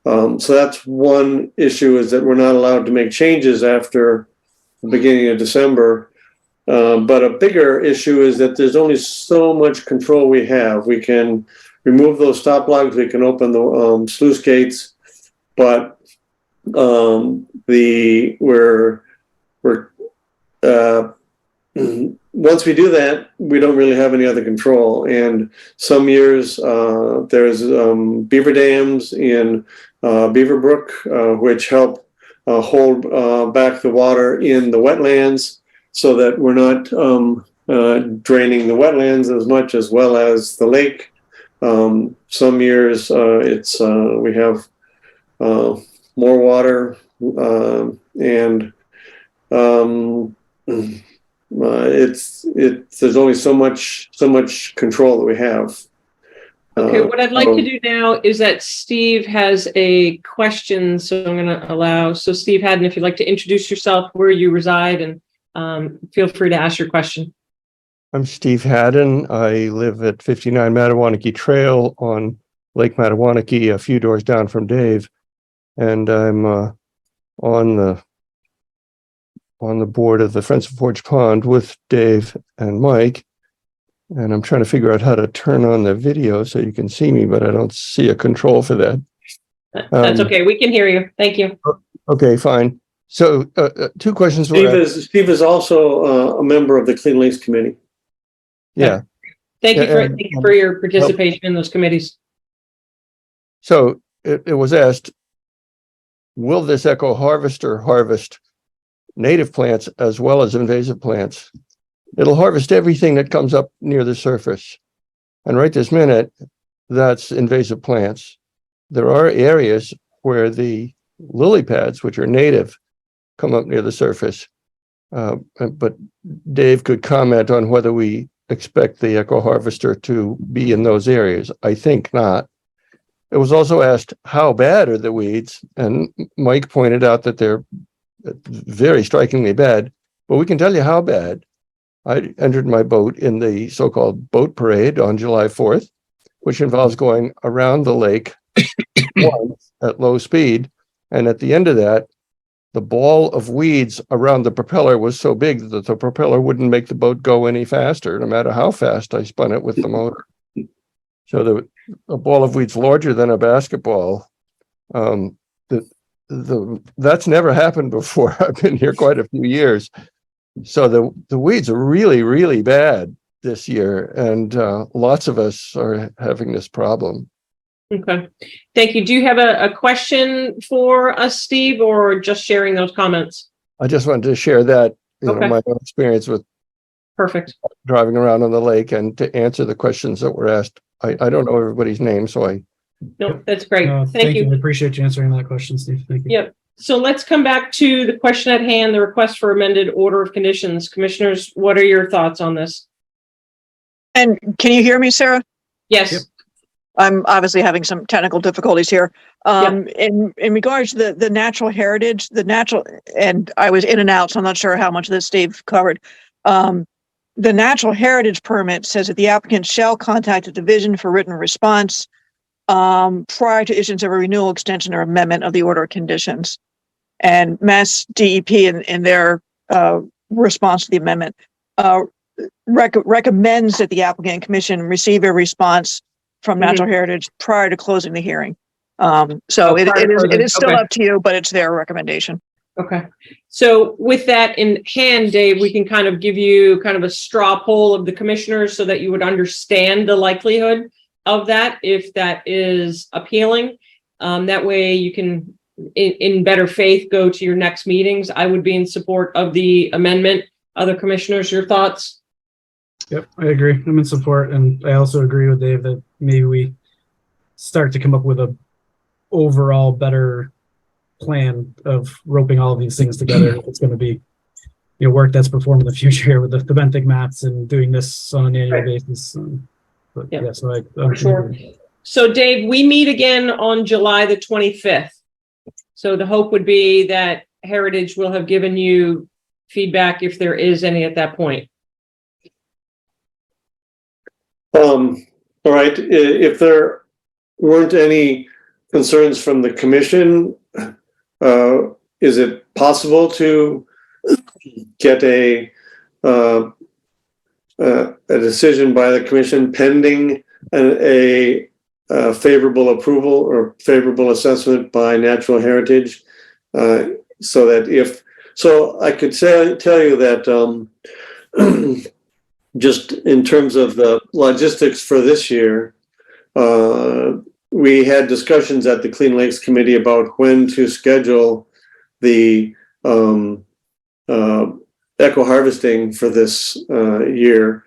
So that's one issue, is that we're not allowed to make changes after the beginning of December. But a bigger issue is that there's only so much control we have. We can remove those stop logs, we can open the sluice gates, but once we do that, we don't really have any other control. And some years there's beaver dams in Beaver Brook, which help hold back the water in the wetlands, so that we're not draining the wetlands as much, as well as the lake. Some years we have more water, and there's only so much control that we have. Okay, what I'd like to do now is that Steve has a question, so I'm going to allow. So Steve Haddon, if you'd like to introduce yourself, where you reside, and feel free to ask your question. I'm Steve Haddon. I live at 59 Mattawanakie Trail on Lake Mattawanakie, a few doors down from Dave, and I'm on the board of the Friends of Forge Pond with Dave and Mike. And I'm trying to figure out how to turn on the video so you can see me, but I don't see a control for that. That's okay. We can hear you. Thank you. Okay, fine. So 2 questions. Steve is also a member of the Clean Lakes Committee. Yeah. Thank you for your participation in those committees. So it was asked, will this eco harvester harvest native plants as well as invasive plants? It'll harvest everything that comes up near the surface. And right this minute, that's invasive plants. There are areas where the lily pads, which are native, come up near the surface. But Dave could comment on whether we expect the eco harvester to be in those areas. I think not. It was also asked, how bad are the weeds? And Mike pointed out that they're very strikingly bad, but we can tell you how bad. I entered my boat in the so-called boat parade on July 4th, which involves going around the lake once at low speed. And at the end of that, the ball of weeds around the propeller was so big that the propeller wouldn't make the boat go any faster, no matter how fast I spun it with the motor. So a ball of weeds larger than a basketball. That's never happened before. I've been here quite a few years. So the weeds are really, really bad this year, and lots of us are having this problem. Okay, thank you. Do you have a question for us, Steve, or just sharing those comments? I just wanted to share that, my own experience with driving around on the lake, and to answer the questions that were asked. I don't know everybody's name, so No, that's great. Thank you. I appreciate you answering that question, Steve. Thank you. Yep. So let's come back to the question at hand, the request for amended order of conditions. Commissioners, what are your thoughts on this? And can you hear me, Sarah? Yes. Yep. I'm obviously having some technical difficulties here. In regards to the natural heritage, and I was in and out, so I'm not sure how much of this Steve covered. The natural heritage permit says that the applicant shall contact the division for written response prior to issuance of a renewal, extension, or amendment of the order of conditions. And Mass DEP in their response to the amendment recommends that the applicant and commission receive a response from Natural Heritage prior to closing the hearing. So it is still up to you, but it's their recommendation. Okay. So with that in hand, Dave, we can kind of give you kind of a straw poll of the commissioners so that you would understand the likelihood of that, if that is appealing. That way you can, in better faith, go to your next meetings. I would be in support of the amendment. Other commissioners, your thoughts? Yep, I agree. I'm in support, and I also agree with Dave that maybe we start to come up with a overall better plan of roping all of these things together. If it's going to be work that's performed in the future here with the benthic mats and doing this on an annual basis. But Yeah. yeah, so For sure. So Dave, we meet again on July the 25th. So the hope would be that Heritage will have given you feedback if there is any at that point. All right, if there weren't any concerns from the commission, is it possible to get a decision by the commission pending a favorable approval or favorable assessment by Natural Heritage? So that so I could tell you that just in terms of the logistics for this year, we had discussions at the Clean Lakes Committee about when to schedule the eco harvesting for this year.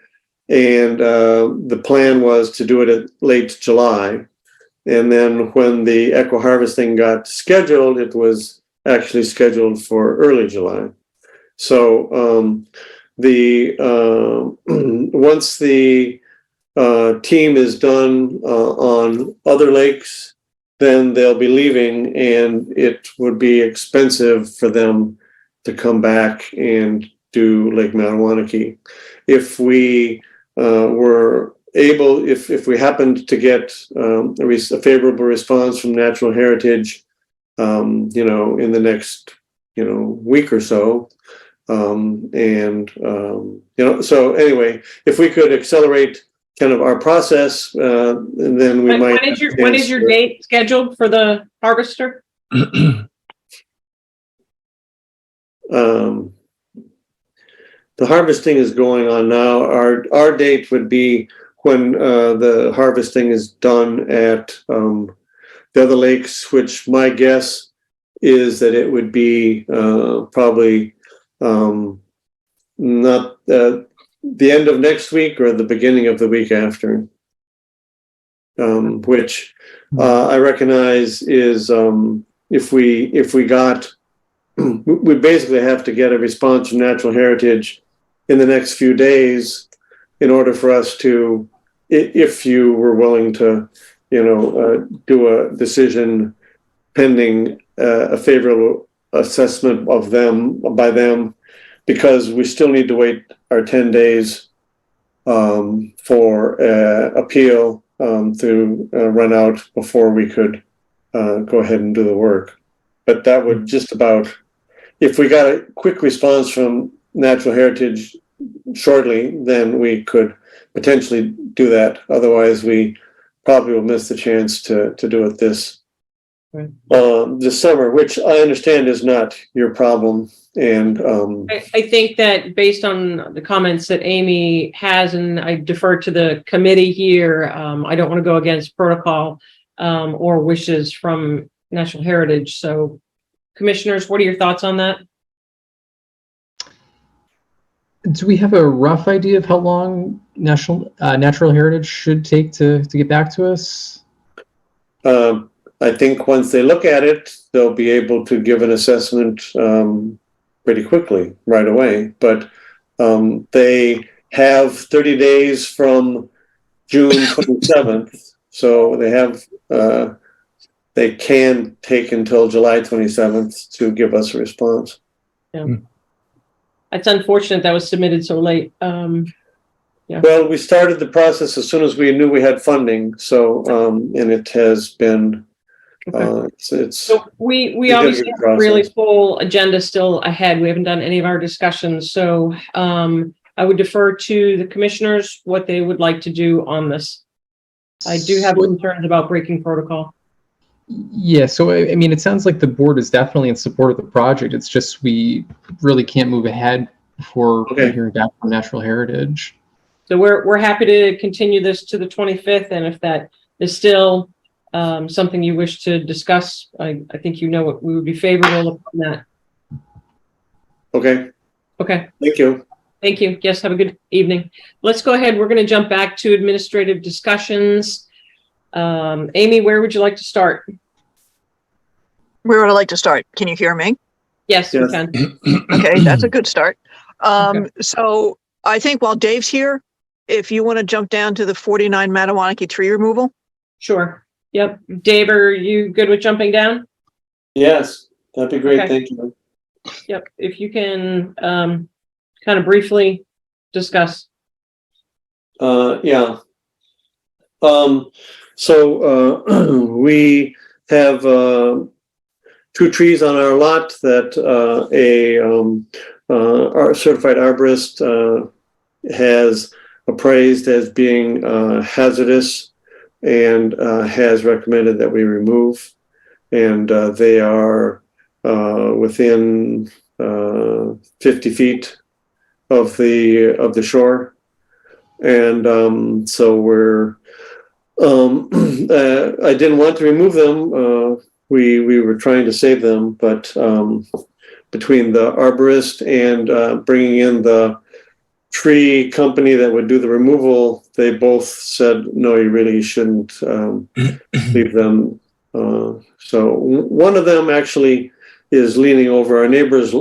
And the plan was to do it at late July. And then when the eco harvesting got scheduled, it was actually scheduled for early July. So once the team is done on other lakes, then they'll be leaving, and it would be expensive for them to come back and do Lake Mattawanakee. If we were able, if we happened to get a favorable response from Natural Heritage, in the next, week or so, so anyway, if we could accelerate kind of our process, and then we might. When is your date scheduled for the harvester? The harvesting is going on now. Our date would be when the harvesting is done at the other lakes, which my guess is that it would be probably not the end of next week or the beginning of the week after, which I recognize is if we got, we basically have to get a response from Natural Heritage in the next few days in order for us to, if you were willing to, do a decision pending a favorable assessment of them by them, because we still need to wait our 10 days for appeal to run out before we could go ahead and do the work. But that would just about, if we got a quick response from Natural Heritage shortly, then we could potentially do that. Otherwise, we probably will miss the chance to do it this summer, which I understand is not your problem. And I think that based on the comments that Amy has, and I defer to the committee here, I don't want to go against protocol or wishes from National Heritage. So commissioners, what are your thoughts on that? Do we have a rough idea of how long Natural Heritage should take to get back to us? I think once they look at it, they'll be able to give an assessment pretty quickly, right away. But they have 30 days from June 27th, so they can take until July 27th to give us a response. Yeah. It's unfortunate that was submitted so late. Yeah. Well, we started the process as soon as we knew we had funding. So, and it has been, it's so we obviously have a really full agenda still ahead. We haven't done any of our discussions. So I would defer to the commissioners what they would like to do on this. I do have concerns about breaking protocol. Yeah, so I mean, it sounds like the board is definitely in support of the project. It's just we really can't move ahead before hearing back from Natural Heritage. So we're happy to continue this to the 25th, and if that is still something you wish to discuss, I think what we would be favorable upon that. Okay. Okay. Thank you. Thank you. Yes, have a good evening. Let's go ahead. We're going to jump back to administrative discussions. Amy, where would you like to start? Where would I like to start? Can you hear me? Yes, we Yes. can. Okay, that's a good start. Okay. So I think while Dave's here, if you want to jump down to the 49 Matawanaki tree removal. Sure. Yep. Dave, are you good with jumping down? Yes, that'd be great. Okay. Thank you. Yep. If you can kind of briefly discuss. Yeah. We have two trees on our lot that our certified arborist has appraised as being hazardous and has recommended that we remove. And they are within 50 feet of the shore. And so we're I didn't want to remove them. We were trying to save them, but between the arborist and bringing in the tree company that would do the removal, they both said, no, you really shouldn't leave them. So one of them actually is leaning over our neighbor's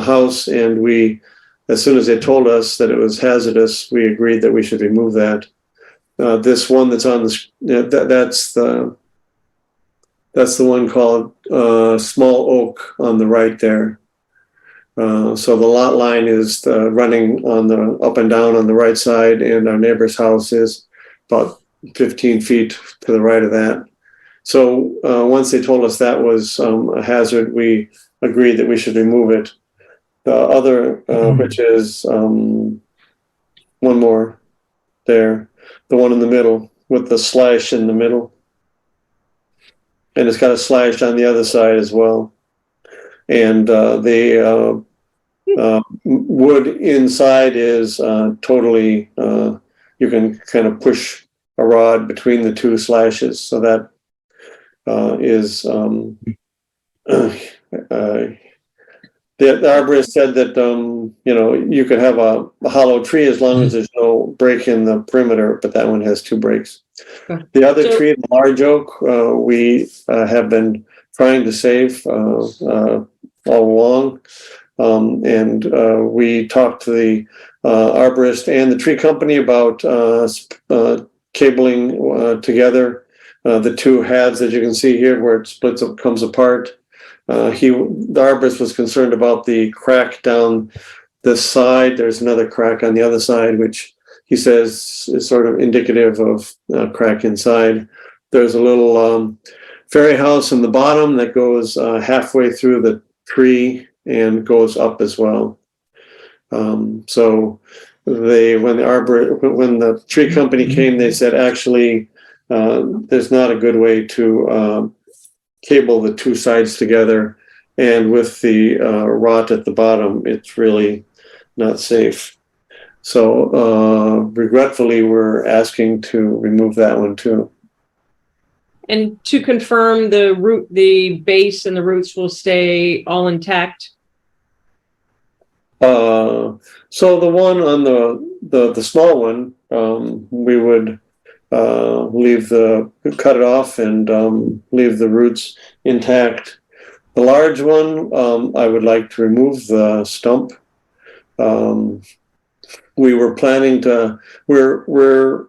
house, and we, as soon as they told us that it was hazardous, we agreed that we should remove that. This one that's on the that's the one called Small Oak on the right there. So the lot line is running on the up and down on the right side, and our neighbor's house is about 15 feet to the right of that. So once they told us that was a hazard, we agreed that we should remove it. The other, which is one more there, the one in the middle with the slash in the middle. And it's got a slash on the other side as well. And the wood inside is totally, you can kind of push a rod between the two slashes. So that is, the arborist said that, you could have a hollow tree as long as there's no break in the perimeter, but that one has two breaks. The other tree, the large oak, we have been trying to save all along. And we talked to the arborist and the tree company about cabling together the two halves that you can see here where it splits up, comes apart. The arborist was concerned about the crack down this side. There's another crack on the other side, which he says is sort of indicative of crack inside. There's a little fairy house in the bottom that goes halfway through the tree and goes up as well. So when the tree company came, they said actually there's not a good way to cable the two sides together, and with the rot at the bottom, it's really not safe. So regretfully, we're asking to remove that one too. And to confirm, the base and the roots will stay all intact. So the one on the small one, we would cut it off and leave the roots intact. The large one, I would like to remove the stump. We were planning to, we're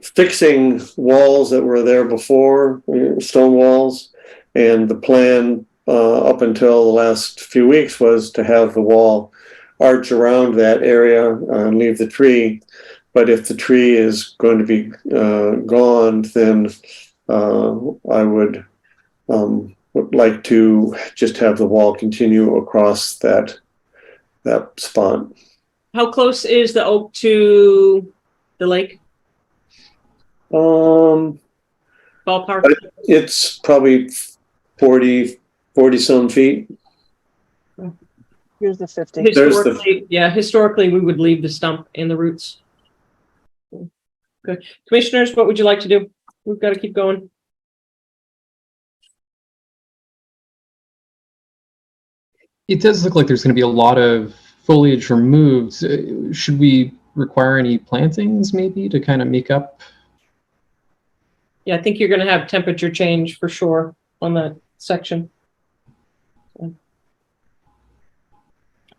fixing walls that were there before, stone walls, and the plan up until the last few weeks was to have the wall arch around that area and leave the tree. But if the tree is going to be gone, then I would like to just have the wall continue across that spot. How close is the oak to the lake? Ballpark? It's probably 40 some feet. Here's the 50. Historically, we would leave the stump and the roots. Good. Commissioners, what would you like to do? We've got to keep going. It does look like there's going to be a lot of foliage removed, should we require any plantings maybe to kind of make up? Yeah, I think you're going to have temperature change for sure on that section.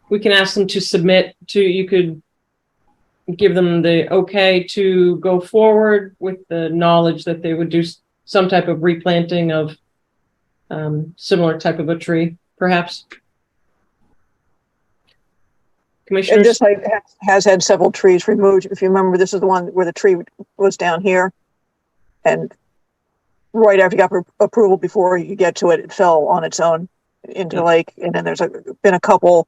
We can ask them to submit to, you could give them the okay to go forward with the knowledge that they would do some type of replanting of similar type of a tree, perhaps. And Commissioners? this site has had several trees removed. If you remember, this is the one where the tree was down here. And right after you got approval, before you get to it, it fell on its own into the lake. And then there's been a couple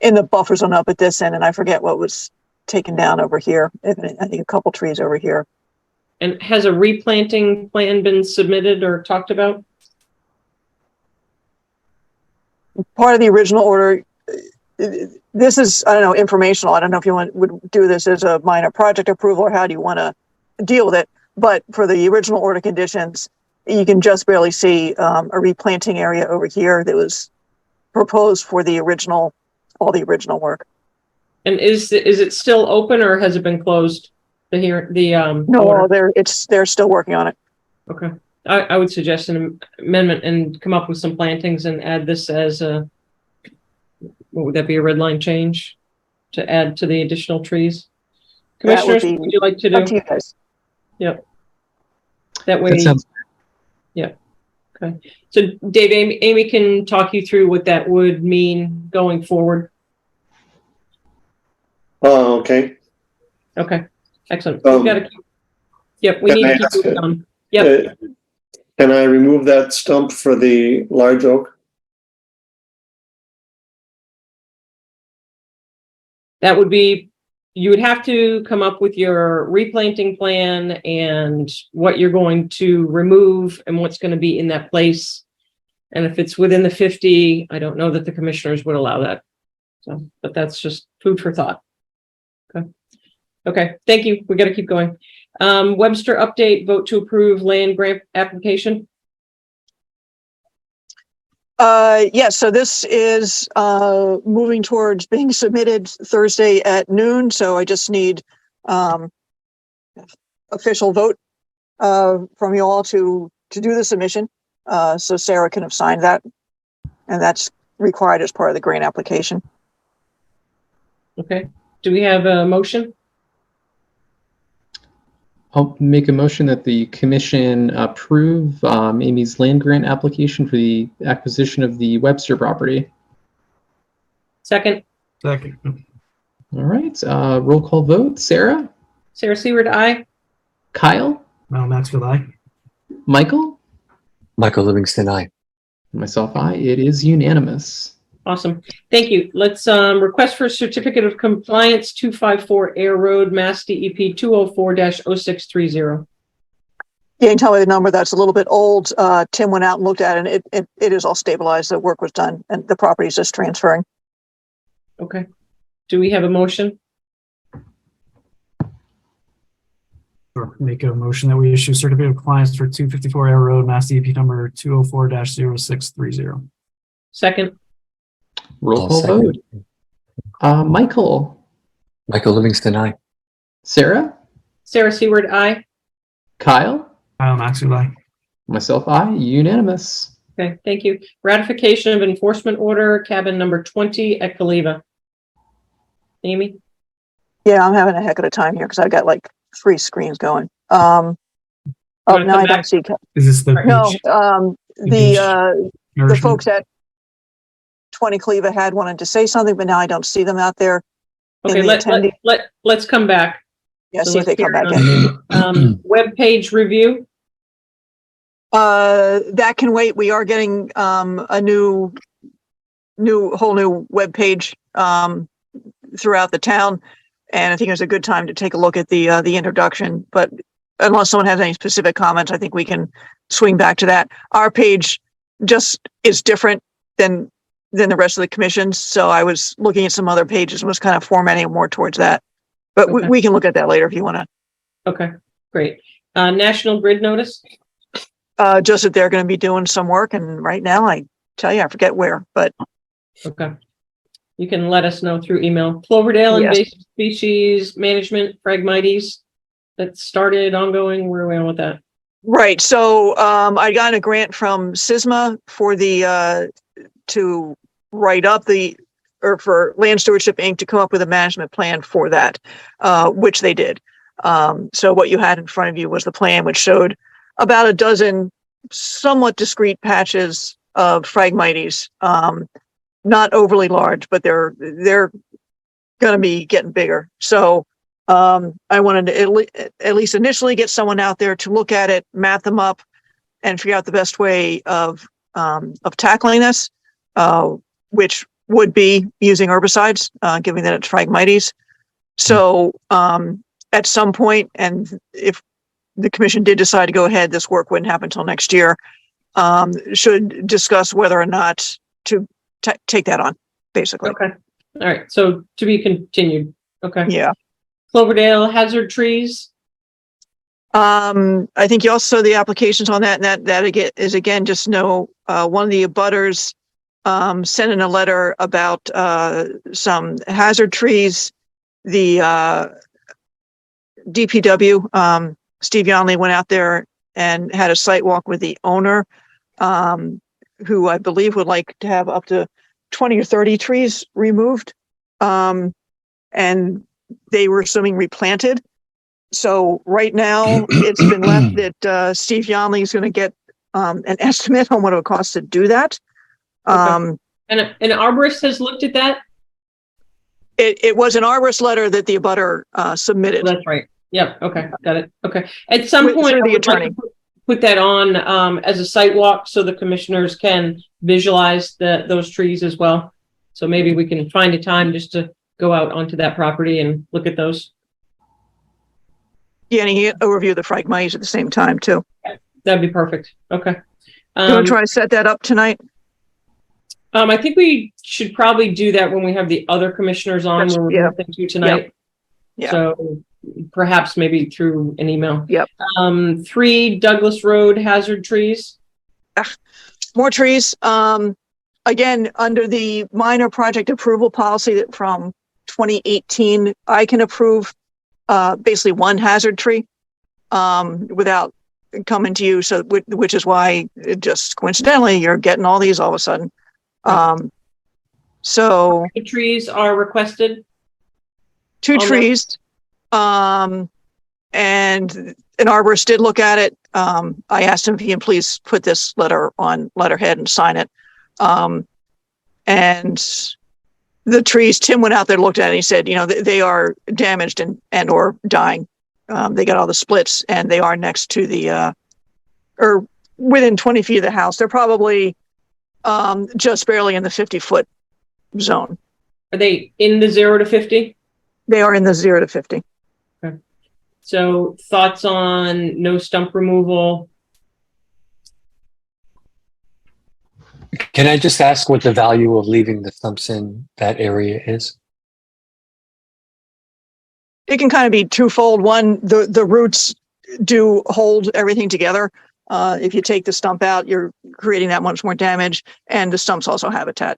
in the buffer zone up at this end, and I forget what was taken down over here. I think a couple trees over here. And has a replanting plan been submitted or talked about? Part of the original order, this is, I don't know, informational. I don't know if you would do this as a minor project approval or how do you want to deal with it. But for the original order conditions, you can just barely see a replanting area over here that was proposed for the original, all the original work. And is it still open or has it been closed? No, order? they're still working on it. Okay. I would suggest an amendment and come up with some plantings and add this as a, what would that be, a red line change to add to the additional trees? Commissioners, what would you like to do? Up to you guys. Yep. That way. That sounds. Yeah. Okay. So Dave, Amy can talk you through what that would mean going forward. Oh, okay. Okay. Excellent. We've got to keep, yep, we need to keep moving on. Yep. Can I remove that stump for the large oak? That would be, you would have to come up with your replanting plan and what you're going to remove and what's going to be in that place. And if it's within the 50, I don't know that the commissioners would allow that. So, but that's just food for thought. Okay. Okay. Thank you. We got to keep going. Webster update, vote to approve land grant application. Yes, so this is moving towards being submitted Thursday at noon. So I just need official vote from you all to do the submission. So Sarah can have signed that, and that's required as part of the grant application. Okay. Do we have a motion? I'll make a motion that the commission approve Amy's land grant application for the acquisition of the Webster property. Second. Second. All right, roll call vote. Sarah? Sarah Seward, aye. Kyle? Well, Maxfield, aye. Michael? Michael Livingston, aye. Myself, aye. It is unanimous. Awesome. Thank you. Let's request for certificate of compliance 254 Air Road, Mass DEP 204-0630. You can tell me the number. That's a little bit old. Tim went out and looked at it, and it is all stabilized. The work was done and the property is just transferring. Okay. Do we have a motion? Sure. Make a motion that we issue certificate of compliance for 254 Air Road, Mass DEP number 204-0630. Second. Roll call vote. Michael? Michael Livingston, aye. Sarah? Sarah Seward, aye. Kyle Maxfield, aye. Myself, aye. Unanimous. Okay, thank you. Ratification of enforcement order, cabin number 20 at Caliva. Amy? Yeah, I'm having a heck of a time here because I've got like 3 screens going. Oh, now I don't see. Is this the No, beach the folks at 20 Cleva had wanted to say something, but now I don't see them out there. Okay, let's come back. Yeah, So see if they come back in. Web page review. That can wait. We are getting a whole new web page throughout the town, and I think it's a good time to take a look at the introduction. But unless someone has any specific comments, I think we can swing back to that. Our page just is different than the rest of the commissions, so I was looking at some other pages and was kind of formatting more towards that. But Okay. we can look at that later if you want to. Okay, great. National Grid notice. Just that they're going to be doing some work, and right now I tell you, I forget where, but Okay. you can let us know through email. Cloverdale Yes. invasive species management, Phragmites. That started ongoing. Where are we on with that? Right. So I got a grant from SISMA for the to write up or for Land Stewardship Inc. to come up with a management plan for that, which they did. So what you had in front of you was the plan, which showed about a dozen somewhat discrete patches of Phragmites, not overly large, but they're going to be getting bigger. So I wanted to at least initially get someone out there to look at it, map them up, and figure out the best way of tackling this, which would be using herbicides, given that it's Phragmites. So at some point, and if the commission did decide to go ahead, this work wouldn't happen until next year, should discuss whether or not to take that on, basically. Okay. All right. So to be continued. Okay. Yeah. Cloverdale hazard trees. I think you also saw the applications on that, and that again is just one of the abutters sent in a letter about some hazard trees. The DPW, Steve Yonley, went out there and had a site walk with the owner, who I believe would like to have up to 20 or 30 trees removed, and they were assuming replanted. So right now it's been left that Steve Yonley is going to get an estimate on what it would cost to do that. Okay. And an arborist has looked at that? It was an arborist letter that the abutter submitted. Oh, that's right. Yep. Okay. Got it. Okay. At some point, Through I the would like attorney. to put that on as a site walk so the commissioners can visualize those trees as well. So maybe we can find a time just to go out onto that property and look at those. Yeah, and he get overview of the Phragmites at the same time too. That'd be perfect. Okay. You want to try to set that up tonight? I think we should probably do that when we have the other commissioners on. That's- We're yeah. working through tonight. Yeah. So perhaps maybe through an email. Yep. 3 Douglas Road hazard trees. More trees. Again, under the minor project approval policy that from 2018, I can approve basically one hazard tree without coming to you. So, which is why it just coincidentally you're getting all these all of a sudden. So The trees are requested. 2 on that. trees, and an arborist did look at it. I asked him if he can please put this letter on letterhead and sign it. And the trees, Tim went out there, looked at it, and he said, they are damaged and or dying. They got all the splits, and they are next to the, or within 20 feet of the house. They're probably just barely in the 50-foot zone. Are they in the 0 to 50? They are in the 0 to 50. So thoughts on no stump removal? Can I just ask what the value of leaving the stumps in that area is? It can kind of be twofold. One, the roots do hold everything together. If you take the stump out, you're creating that much more damage, and the stumps also habitat.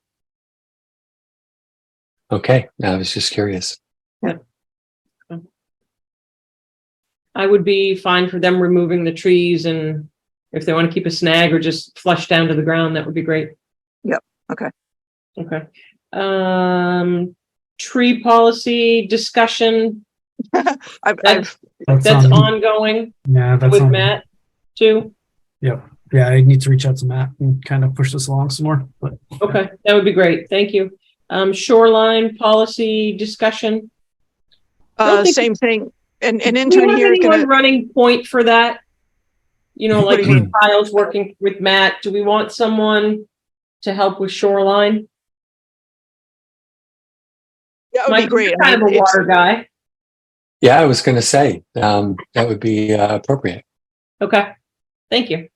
Okay, I was just curious. I would be fine for them removing the trees, and if they want to keep a snag or just flush down to the ground, that would be great. Yep. Okay. Okay. Tree policy discussion. I've That's ongoing that's with on- Matt too. Yeah, I need to reach out to Matt and kind of push this along some more, but Okay, that would be great. Thank you. Shoreline policy discussion. don't think- same thing. An Do we intern have here is anyone gonna, running point for that? Like What do you when Kyle's working with Matt, do we want someone to help with shoreline? that would Mike, be great. you're I kind mean, of a water guy. Yeah, I was going to say that would be appropriate. Okay, thank you.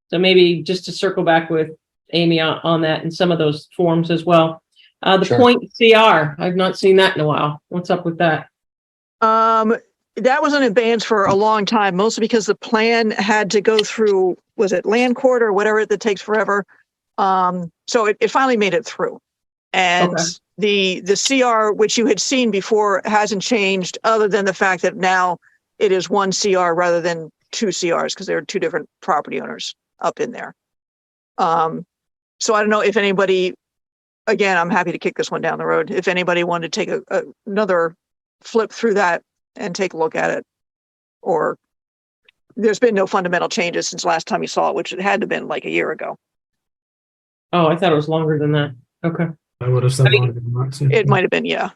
So maybe just to circle back with Amy on that and some of those forms as well. The Sure. point CR, I've not seen that in a while. What's up with that? that was in advance for a long time, mostly because the plan had to go through, was it land court or whatever that takes forever? So it finally made it through. And Okay. the CR, which you had seen before, hasn't changed other than the fact that now it is one CR rather than two CRs because there are two different property owners up in there. So I don't know if anybody, again, I'm happy to kick this one down the road. If anybody wanted to take another flip through that and take a look at it, or there's been no fundamental changes since last time you saw it, which it had to have been like a year ago. Oh, I thought it was longer than that. Okay. I would have said longer than that, too. It might have been, yeah.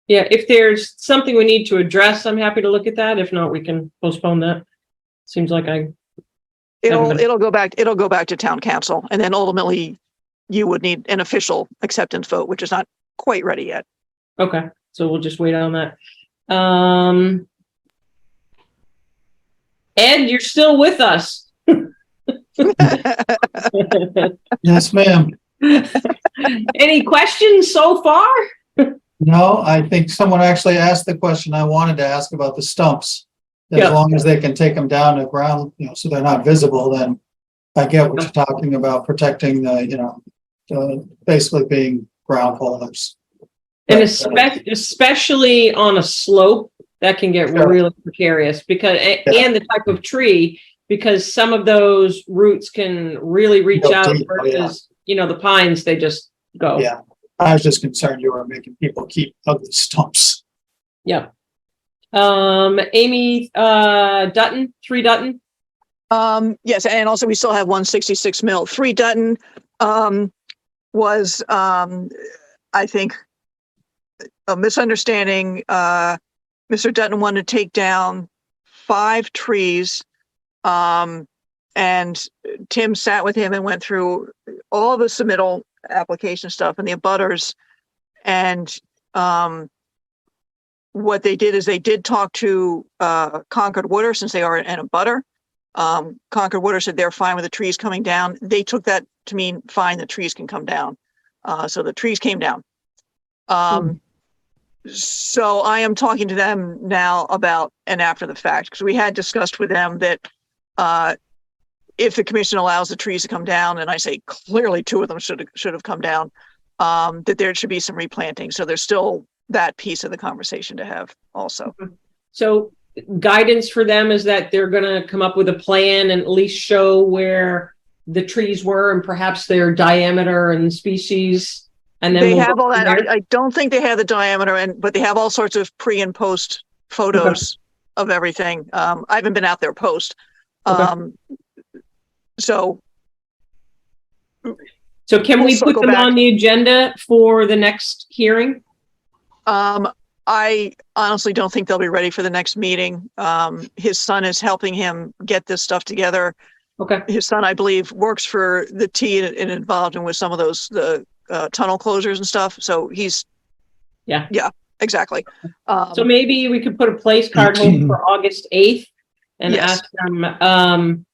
Yeah, if there's something we need to address, I'm happy to look at that. If not, we can postpone that. Seems like It'll go back to town council, and then ultimately you would need an official acceptance vote, which is not quite ready yet. okay, so we'll just wait on that. Ed, you're still with us. Yes, ma'am. Any questions so far? No, I think someone actually asked the question I wanted to ask about the stumps. As Yeah. long as they can take them down to ground, so they're not visible, then I get what you're talking about, protecting basically being ground holders. And especially on a slope, that can get Sure. really precarious because, and the type of tree, because some of those roots can really reach Go out deep, oh, yeah. versus, the pines, they just go. Yeah, I was just concerned you were making people keep ugly stumps. Yeah. Amy, Dutton, 3 Dutton. Yes, and also we still have 166 mil. 3 Dutton was, I think, a misunderstanding. Mr. Dutton wanted to take down 5 trees, and Tim sat with him and went through all the submittal application stuff and the abutters. And what they did is they did talk to Concord Water, since they are an abutter. Concord Water said they're fine with the trees coming down. They took that to mean fine, the trees can come down. So the trees came down. So I am talking to them now about an after the fact, because we had discussed with them that if the commission allows the trees to come down, and I say clearly 2 of them should have come down, that there should be some replanting. So there's still that piece of the conversation to have also. So guidance for them is that they're going to come up with a plan and at least show where the trees were and perhaps their diameter and species. And then They we'll have go all from that. there. I don't think they have the diameter, but they have all sorts of pre and post photos of everything. I haven't been out there post. So can we'll we put circle them back. on the agenda for the next hearing? I honestly don't think they'll be ready for the next meeting. His son is helping him get this stuff together. Okay. His son, I believe, works for the T and involved in with some of those, the tunnel closures and stuff. So he's, yeah, exactly. So maybe we could put a place card hold for August 8th and Yes. ask them,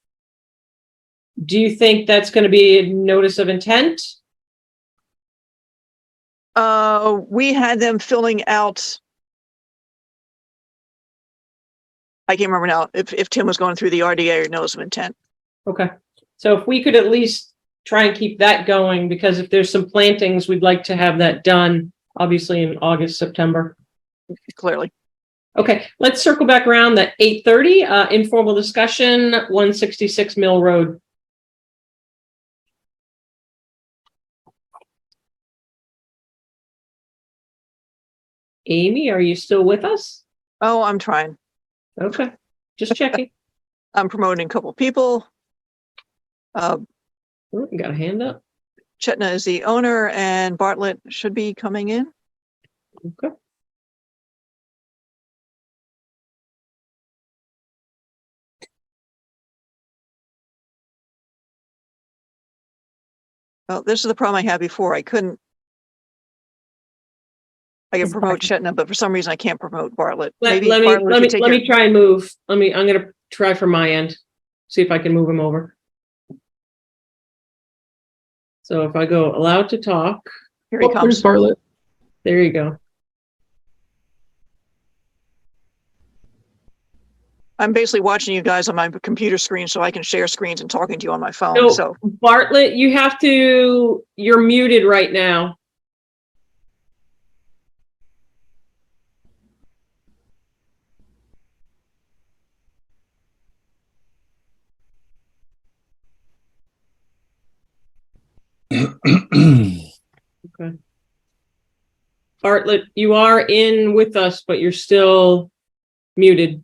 do you think that's going to be a notice of intent? We had them filling out. I can't remember now if Tim was going through the RDA or notice of intent. Okay. So if we could at least try and keep that going, because if there's some plantings, we'd like to have that done, obviously in August, September. Clearly. Okay, let's circle back around at 8:30, informal discussion, 166 Mill Road. Amy, are you still with us? Oh, I'm trying. Okay, just checking. I'm promoting a couple people. Oh, we got a hand up. Chetna is the owner and Bartlett should be coming in. Okay. Well, this is the problem I had before. I can promote Chetna, but for some reason I can't promote Bartlett. Let Bartlett, if you take me your- try and move. I'm going to try from my end. See if I can move him over. So if I go allowed to talk, Here he There's comes. Bartlett. there you go. I'm basically watching you guys on my computer screen so I can share screens and talking to you on my phone. No. So Bartlett, you're muted right now. Okay. Bartlett, you are in with us, but you're still muted.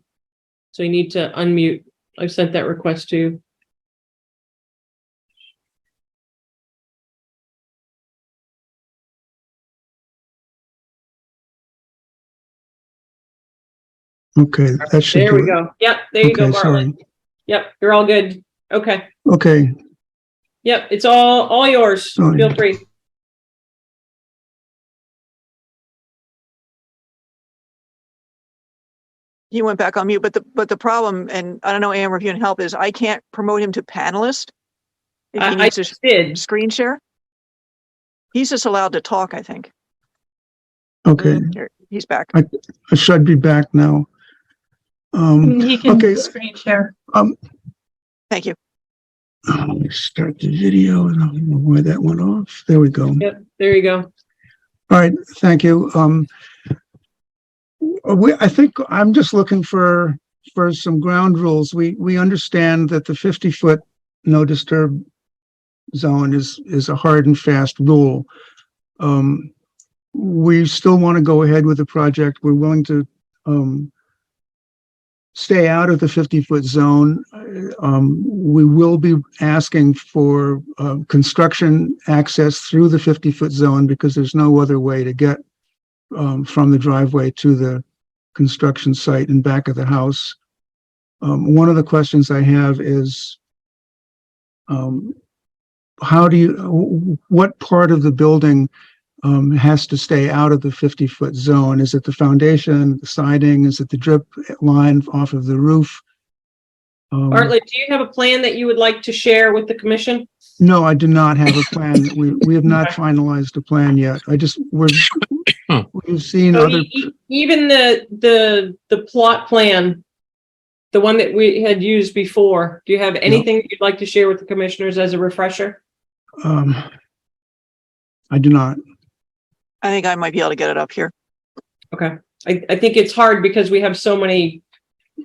So you need to unmute. I've sent that request to you. Okay, that should There do we it. go. Yep, there you go, Okay, Bartlett. sorry. Yep, you're all good. Okay. Okay, Yep, it's all yours. Sorry. Feel free. He went back on mute, but the problem, and I don't know, Amber, if you can help, is I can't promote him to panelist. If he I needs to just did. screen share. He's just allowed to talk, I think. okay. Here, he's back. I should be back now. He can Okay, screen share. Thank you. let me start the video and I don't know why that went off. There we go. Yep, there you go. All right, thank you. I think I'm just looking for some ground rules. We understand that the 50-foot no disturb zone is a hard and fast rule. We still want to go ahead with the project. We're willing to stay out of the 50-foot zone. We will be asking for construction access through the 50-foot zone because there's no other way to get from the driveway to the construction site and back of the house. One of the questions I have is, what part of the building has to stay out of the 50-foot zone? Is it the foundation, the siding? Is it the drip line off of the roof? Bartlett, do you have a plan that you would like to share with the commission? No, I do not have a plan. We have not finalized a plan yet. We've seen So other. even the plot plan, the one that we had used before, do you have anything that you'd like to share with the commissioners as a refresher? I do not. I think I might be able to get it up here. Okay. I think it's hard because we have so many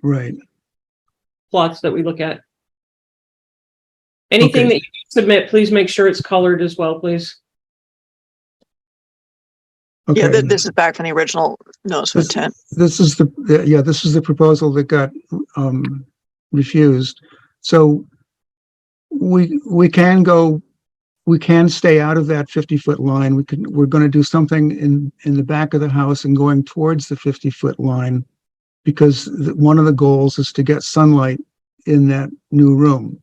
Right. plots that we look at. Anything Okay. that you submit, please make sure it's colored as well, please. Okay. Yeah, this is back from the original notice of intent. This is this is the proposal that got refused. So we can stay out of that 50-foot line. We're going to do something in the back of the house and going towards the 50-foot line because one of the goals is to get sunlight in that new room.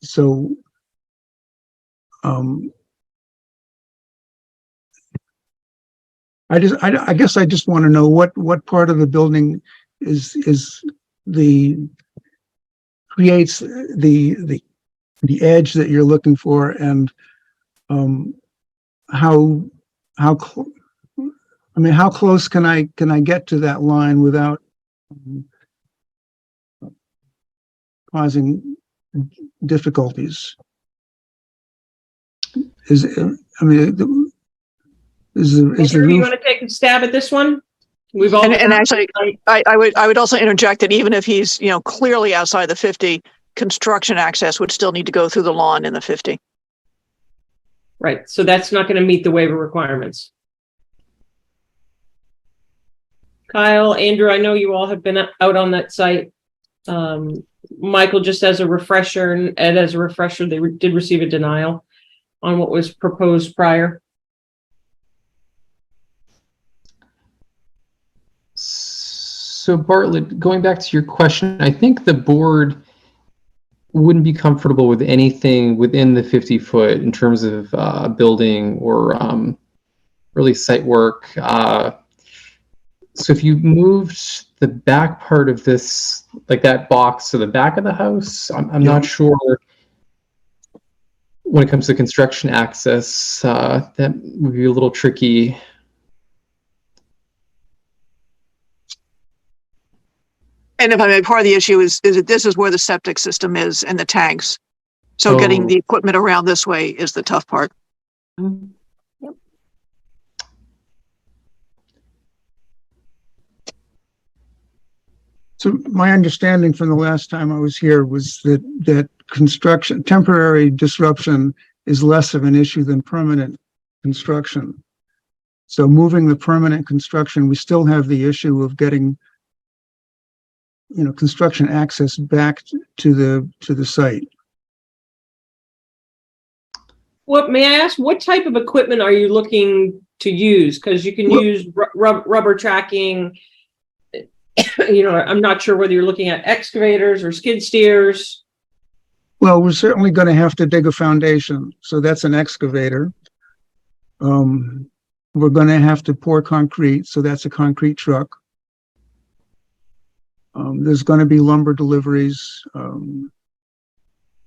So I guess I just want to know what part of the building creates the edge that you're looking for, and how close can I get to that line without causing difficulties? Is the Andrew, you roof? want to take a stab at this one? We've all And actually, I would also interject that even if he's, clearly outside the 50, construction access would still need to go through the lawn in the 50. right. So that's not going to meet the waiver requirements. Kyle, Andrew, I know you all have been out on that site. Michael, just as a refresher, and Ed as a refresher, they did receive a denial on what was proposed prior. So Bartlett, going back to your question, I think the board wouldn't be comfortable with anything within the 50-foot in terms of building or really site work. So if you moved the back part of this, like that box to the back of the house, I'm not sure when it comes to construction access, that would be a little tricky. And if I may, part of the issue is that this is where the septic system is and the tanks. So getting the equipment around this way is the tough part. Yep. So my understanding from the last time I was here was that construction, temporary disruption is less of an issue than permanent construction. So moving the permanent construction, we still have the issue of getting, construction access back to the site. What, may I ask, what type of equipment are you looking to use? Because you can use rubber tracking. I'm not sure whether you're looking at excavators or skid steers. Well, we're certainly going to have to dig a foundation, so that's an excavator. We're going to have to pour concrete, so that's a concrete truck. There's going to be lumber deliveries.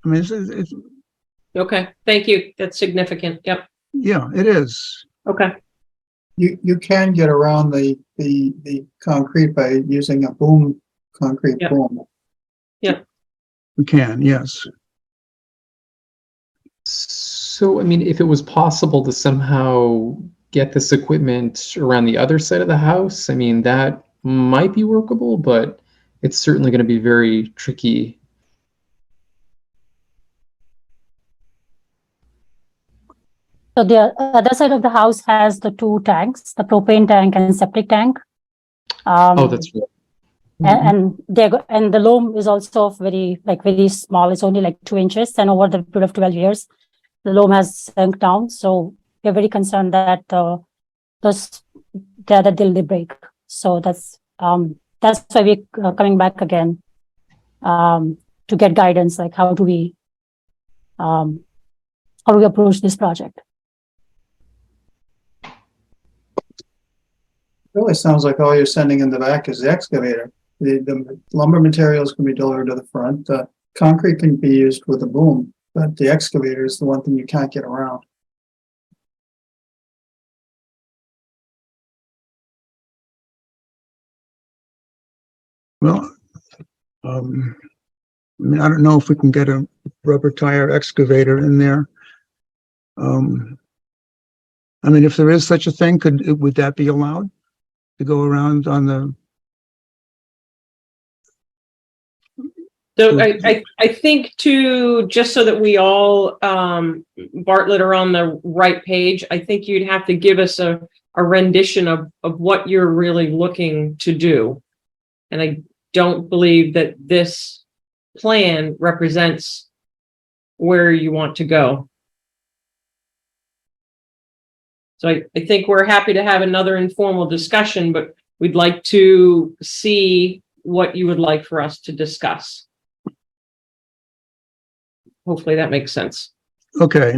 It's Okay, thank you. That's significant. Yep. yeah, it is. Okay. You can get around the concrete by using a boom, concrete Yeah. boom. We can, yes. So, if it was possible to somehow get this equipment around the other side of the house, that might be workable, but it's certainly going to be very tricky. So the other side of the house has the two tanks, the propane tank and septic tank. Oh, that's right. And the loam is also very small. It's only like 2 inches, and over the period of 12 years, the loam has sunk down. So we're very concerned that they'll break. So that's why we're coming back again to get guidance, like how do we approach this project. Really sounds like all you're sending in the back is the excavator. The lumber materials can be delivered to the front. The concrete can be used with a boom, but the excavator is the one thing you can't get around. Well, I don't know if we can get a rubber tire excavator in there. If there is such a thing, would that be allowed to go around on the? So I think too, just so that we all, Bartlett, are on the right page, I think you'd have to give us a rendition of what you're really looking to do. And I don't believe that this plan represents where you want to go. So I think we're happy to have another informal discussion, but we'd like to see what you would like for us to discuss. Hopefully that makes sense. Okay.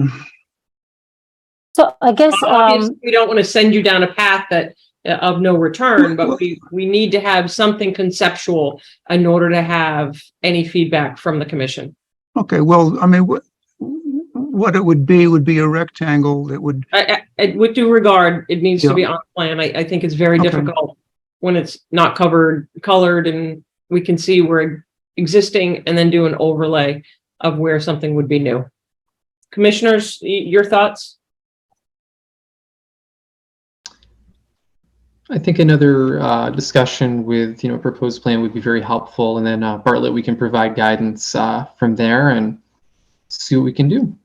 So I guess obviously we don't want to send you down a path that of no return, but we need to have something conceptual in order to have any feedback from the commission. Okay. Well, what it would be a rectangle that would. With due regard, it needs to be on plan. I think it's very difficult when it's not colored, and we can see where existing and then do an overlay of where something would be new. Commissioners, your thoughts? I think another discussion with proposed plan would be very helpful, and then Bartlett, we can provide guidance from there and see what we can do.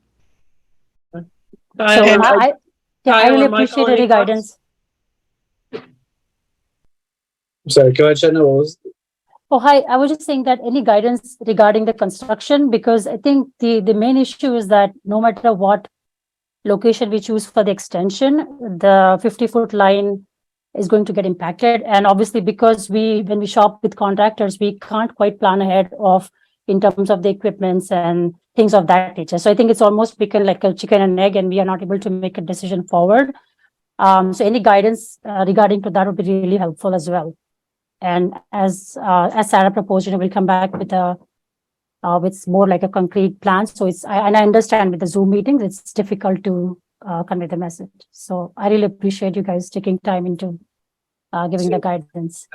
So I really appreciate any guidance. I'm sorry, go ahead, Shanna. What was? Oh, hi. I was just saying that any guidance regarding the construction, because I think the main issue is that no matter what location we choose for the extension, the 50-foot line is going to get impacted. And obviously, because when we shop with contractors, we can't quite plan ahead in terms of the equipments and things of that nature. So I think it's almost become like a chicken and egg, and we are not able to make a decision forward. So any guidance regarding to that would be really helpful as well. And as Sarah proposed, we'll come back with more like a concrete plan. So I understand with the Zoom meetings, it's difficult to convey the message. So I really appreciate you guys taking time into giving the guidance.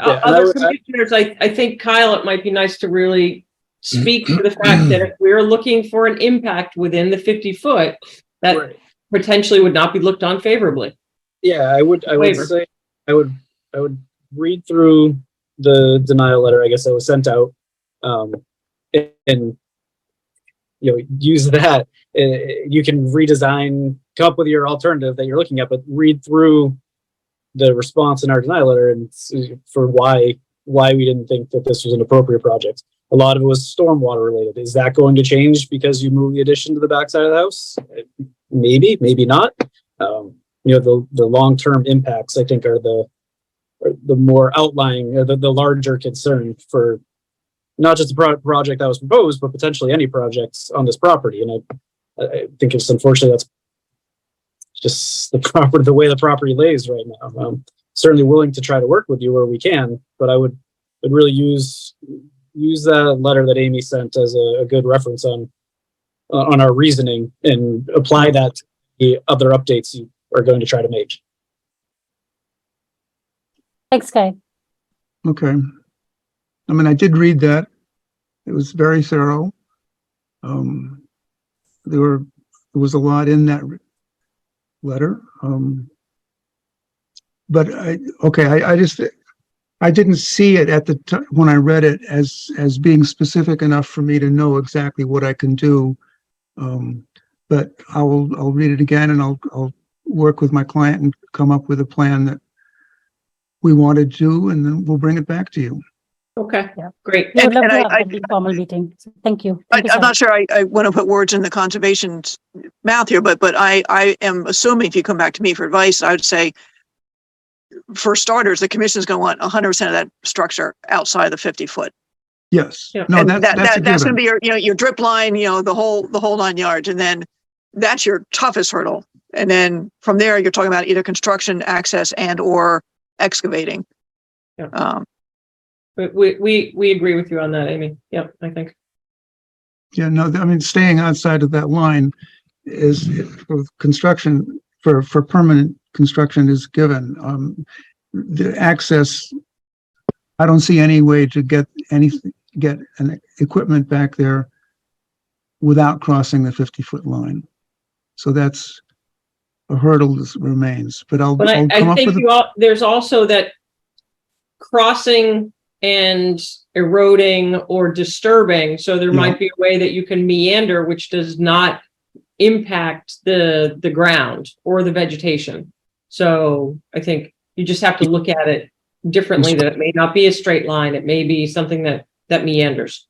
Other commissioners, I think, Kyle, it might be nice to really speak to the fact that if we're looking for an impact within the 50-foot, that potentially would not be looked on favorably. Yeah, I would say I would read through the denial letter, I guess, that was sent out, and use that. You can redesign, come up with your alternative that you're looking at, but read through the response in our denial letter and for why we didn't think that this was an appropriate project. A lot of it was stormwater related. Is that going to change because you move the addition to the backside of the house? Maybe, maybe not. The long-term impacts, I think, are the more outlying, or the larger concern for not just the project that was proposed, but potentially any projects on this property. And I think it's unfortunately that's just the way the property lays right now. Certainly willing to try to work with you where we can, but I would really use that letter that Amy sent as a good reference on our reasoning and apply that to the other updates you are going to try to make. Thanks, Guy. Okay. I mean, I did read that. It was very thorough. There was a lot in that letter. But I didn't see it at the time when I read it as being specific enough for me to know exactly what I can do. But I'll read it again, and I'll work with my client and come up with a plan that we want to do, and then we'll bring it back to you. Okay, Yeah. great. We would love And to have a formal meeting. So thank you. Thank you, I'm sir. not sure I want to put words in the conservation's mouth here, but I am assuming if you come back to me for advice, I would say, for starters, the commission is going to want 100% of that structure outside the 50-foot. Yes. Yeah. No, And that's a that's going to given. be your drip line, the whole 9 yards, and then that's your toughest hurdle. And then from there, you're talking about either construction, access, and or excavating. Yeah. We agree with you on that, Amy. Yep, I think. Yeah, no, I mean, staying outside of that line is for construction, for permanent construction is given. The access, I don't see any way to get an equipment back there without crossing the 50-foot line. So that's a hurdle that remains, but I'll But come I up think with there's also that crossing and eroding or disturbing. So there might be a way that you can meander, which does not impact the ground or the vegetation. So I think you just have to look at it differently, that it may not be a straight line. It may be something that meanders.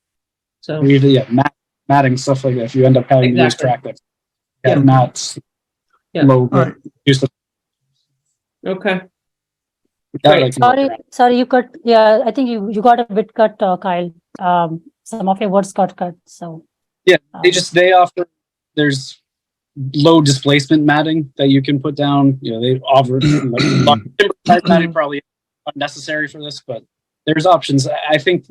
So Usually, matting, stuff like that. If you end up having to use track that, mats, low, All right. use the. okay. That, Sorry, you cut. Yeah, I think you got a bit cut, Kyle. Some of your words got cut. So yeah, they offer. There's low displacement matting that you can put down. They offer matting probably unnecessary for this, but there's options. I think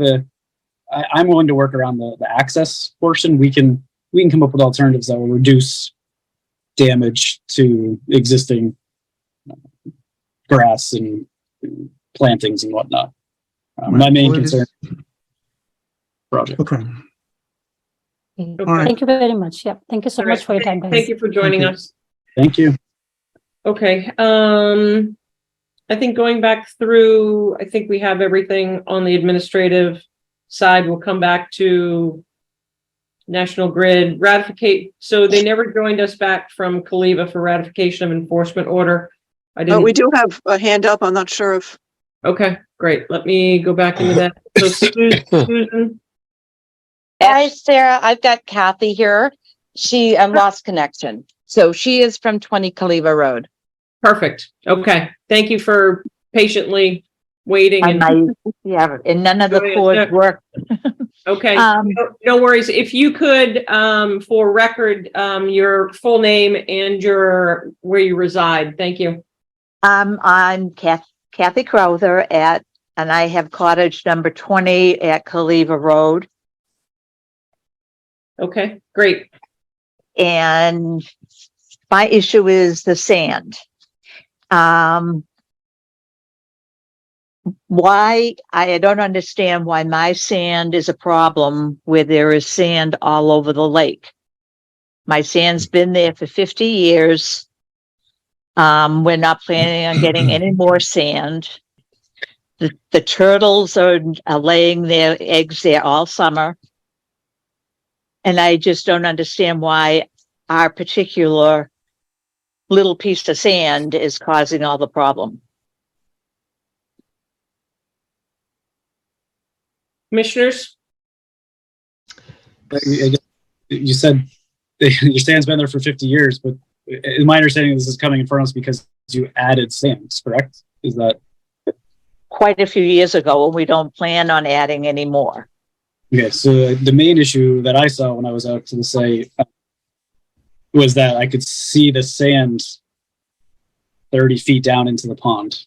I'm willing to work around the access portion. We can come up with alternatives that will reduce damage to existing grass and plantings and whatnot. My main concern. Project. Okay. Okay. Thank you very much. Yeah, thank you so much for your time, guys. Thank you for joining us. Thank you. Okay. I think going back through, I think we have everything on the administrative side. We'll come back to National Grid ratificate. So they never joined us back from Kaliva for ratification of enforcement order. We do have a hand up. I'm not sure if. Okay, great. Let me go back into that. So Susan. Hi, Sarah. I've got Kathy here. She lost connection. So she is from 20 Kaliva Road. Perfect. Okay. Thank you for patiently waiting. And none of the cords work. Okay. No worries. If you could, for record, your full name and where you reside. Thank you. I'm Kathy Crowther and I have cottage number 20 at Kaliva Road. Okay, great. And my issue is the sand. Why I don't understand why my sand is a problem where there is sand all over the lake. My sand's been there for 50 years. We're not planning on getting any more sand. The turtles are laying their eggs there all summer. And I just don't understand why our particular little piece of sand is causing all the problem. Commissioners? You said your sand's been there for 50 years, but in my understanding, this is coming in front of us because you added sands, correct? Is that quite a few years ago, and we don't plan on adding any more. okay? So the main issue that I saw when I was out to the site was that I could see the sand 30 feet down into the pond.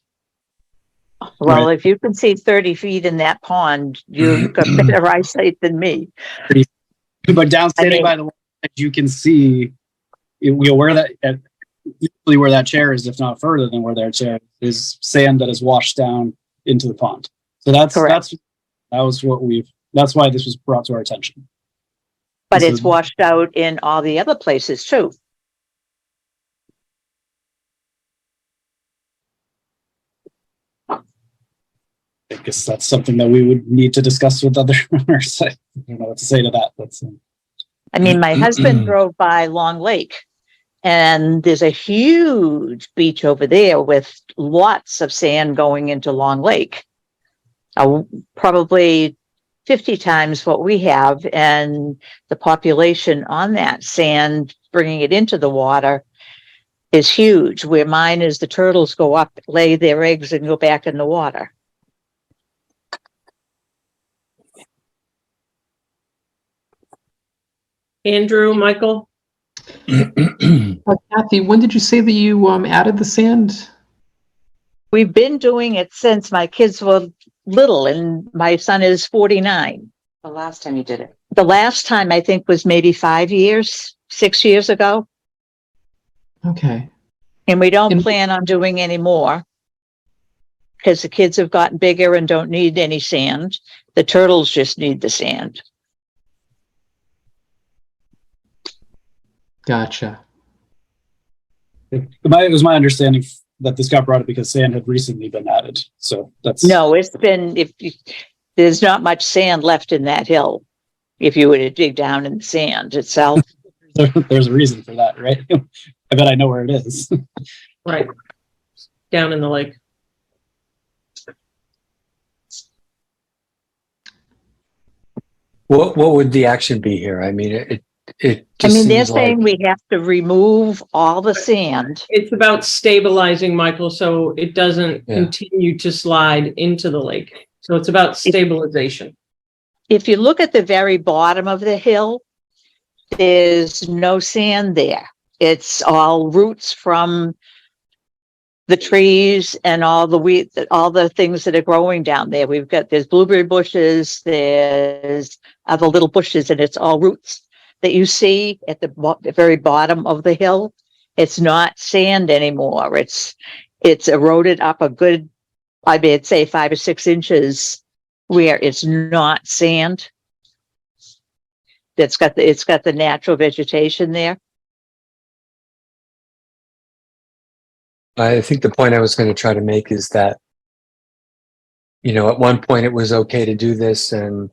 Well, Right. if you can see 30 feet in that pond, you've got better eyesight than me. But down standing by the water, you can see where that usually where that chair is, if not further than where that chair is, sand that is washed down into the pond. So that's why this was brought to our attention. But So- it's washed out in all the other places too. I guess that's something that we would need to discuss with other owners. I don't know what to say to that. That's I mean, my husband drove by Long Lake, and there's a huge beach over there with lots of sand going into Long Lake. Probably 50 times what we have, and the population on that sand, bringing it into the water, is huge. Where mine is, the turtles go up, lay their eggs, and go back in the water. Andrew, Michael? Kathy, when did you say that you added the sand? We've been doing it since my kids were little, and my son is 49. The last time you did it. The last time I think was maybe 6 years ago. Okay. And we don't And- plan on doing any more because the kids have gotten bigger and don't need any sand. The turtles just need the sand. Gotcha. it was my understanding that this got brought up because sand had recently been added. So that's No, it's been, there's not much sand left in that hill. If you were to dig down in the sand itself. there's a reason for that, right? I bet I know where it is. Right. Down in the lake. What would the action be here? I mean, it I just mean, they're seems like, saying we have to remove all the sand. It's about stabilizing, Michael, so it doesn't Yeah. continue to slide into the lake. So it's about stabilization. If you look at the very bottom of the hill, there's no sand there. It's all roots from the trees and all the wheat, all the things that are growing down there. There's blueberry bushes, there's other little bushes, and it's all roots that you see at the very bottom of the hill. It's not sand anymore. It's eroded up a good, I'd say 5 or 6 inches where it's not sand. It's got the natural vegetation there. I think the point I was going to try to make is that, at one point it was okay to do this, and,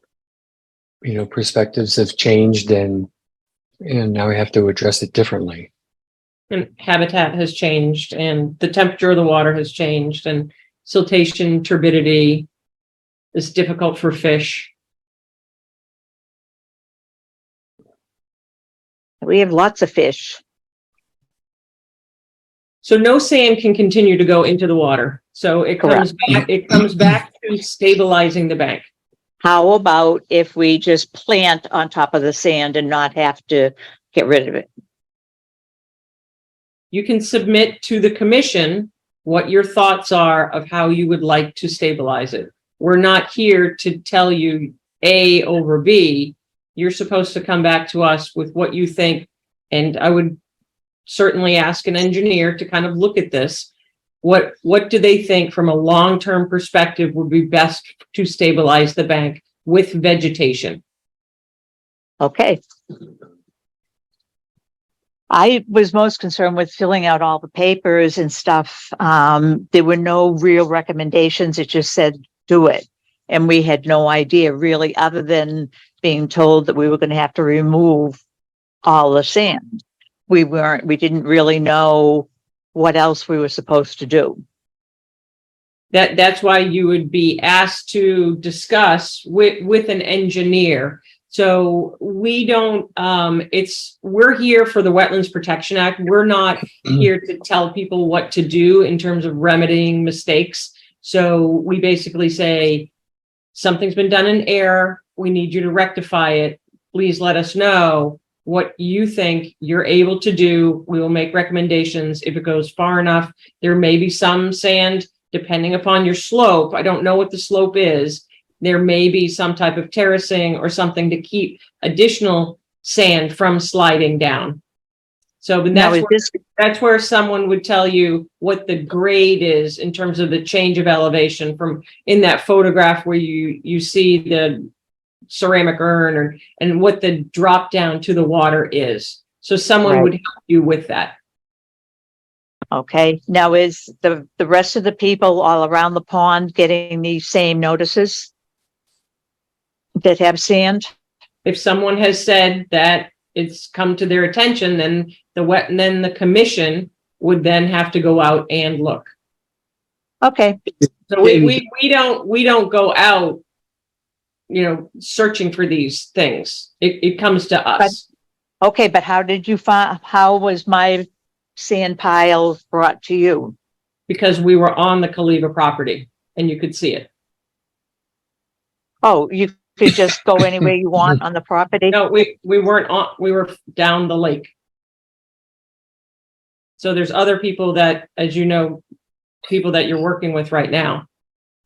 perspectives have changed, and now we have to address it differently. And habitat has changed, and the temperature of the water has changed, and siltation, turbidity is difficult for fish. We have lots of fish. So no sand can continue to go into the water. So it comes back to stabilizing the bank. How about if we just plant on top of the sand and not have to get rid of it? You can submit to the commission what your thoughts are of how you would like to stabilize it. We're not here to tell you A over B. You're supposed to come back to us with what you think. And I would certainly ask an engineer to kind of look at this. What do they think from a long-term perspective would be best to stabilize the bank with vegetation? Okay. I was most concerned with filling out all the papers and stuff. There were no real recommendations. It just said, do it. And we had no idea really, other than being told that we were going to have to remove all the sand. We didn't really know what else we were supposed to do. That's why you would be asked to discuss with an engineer. So we don't, we're here for the Wetlands Protection Act. We're not here to tell people what to do in terms of remedying mistakes. So we basically say, something's been done in error. We need you to rectify it. Please let us know what you think you're able to do. We will make recommendations. If it goes far enough, there may be some sand, depending upon your slope. I don't know what the slope is. There may be some type of terracing or something to keep additional sand from sliding down. So but that's where someone would tell you what the grade is in terms of the change of elevation from in that photograph where you see the ceramic urn and what the drop down to the water is. So someone would help you with that. Okay. Now, is the rest of the people all around the pond getting these same notices that have sand? If someone has said that it's come to their attention, then the commission would then have to go out and look. Okay. So we don't go out, searching for these things. It comes to us. Okay, but how was my sand pile brought to you? Because we were on the Kaliva property and you could see it. Oh, you could just go anywhere you want on the property? No, we weren't on, we were down the lake. So there's other people that, as you know, people that you're working with right now.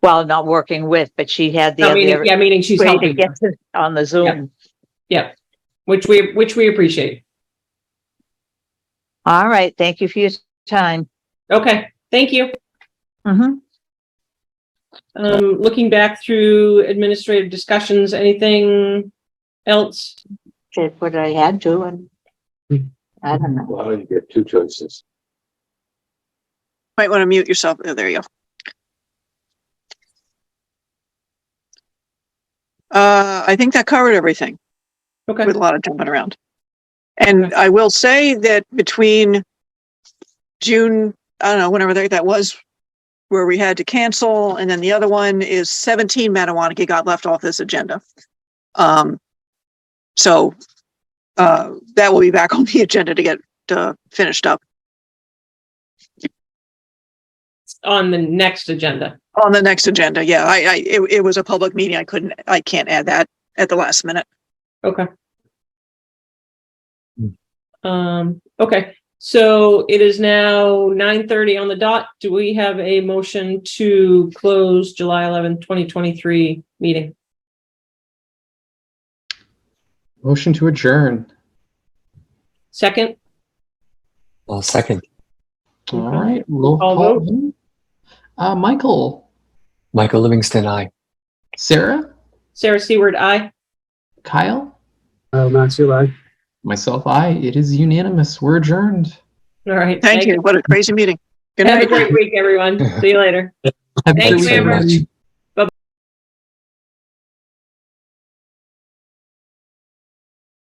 Well, not working with, but she had the meaning she's way to helping get on the Zoom. Yeah. Which we appreciate. All right. Thank you for your time. Okay. Thank you. Mm-hmm. Looking back through administrative discussions, anything else? Did what I had to, and I don't know. Well, you get two choices. Might want to mute yourself. Oh, there you go. I think that covered everything. Okay. With a lot of jumping around. And I will say that between June, I don't know, whenever that was, where we had to cancel, and then the other one is 17 Mattawanaki got left off this agenda. So that will be back on the agenda to get finished up. On the next agenda. On the next agenda, yeah. It was a public meeting. I can't add that at the last minute. Okay. Okay. So it is now 9:30 on the dot. Do we have a motion to close July 11th, 2023 meeting? Motion to adjourn. Second? Well, second. All right. Roll Call call. vote. Michael. Michael Livingston, aye. Sarah. Sarah Seward, aye. Kyle. Maxwell, aye. Myself, aye. It is unanimous. We're adjourned. All right. Thank you. What a crazy meeting. Good Have night. a great week, everyone. See you later. Have a Thank great you very weekend. much.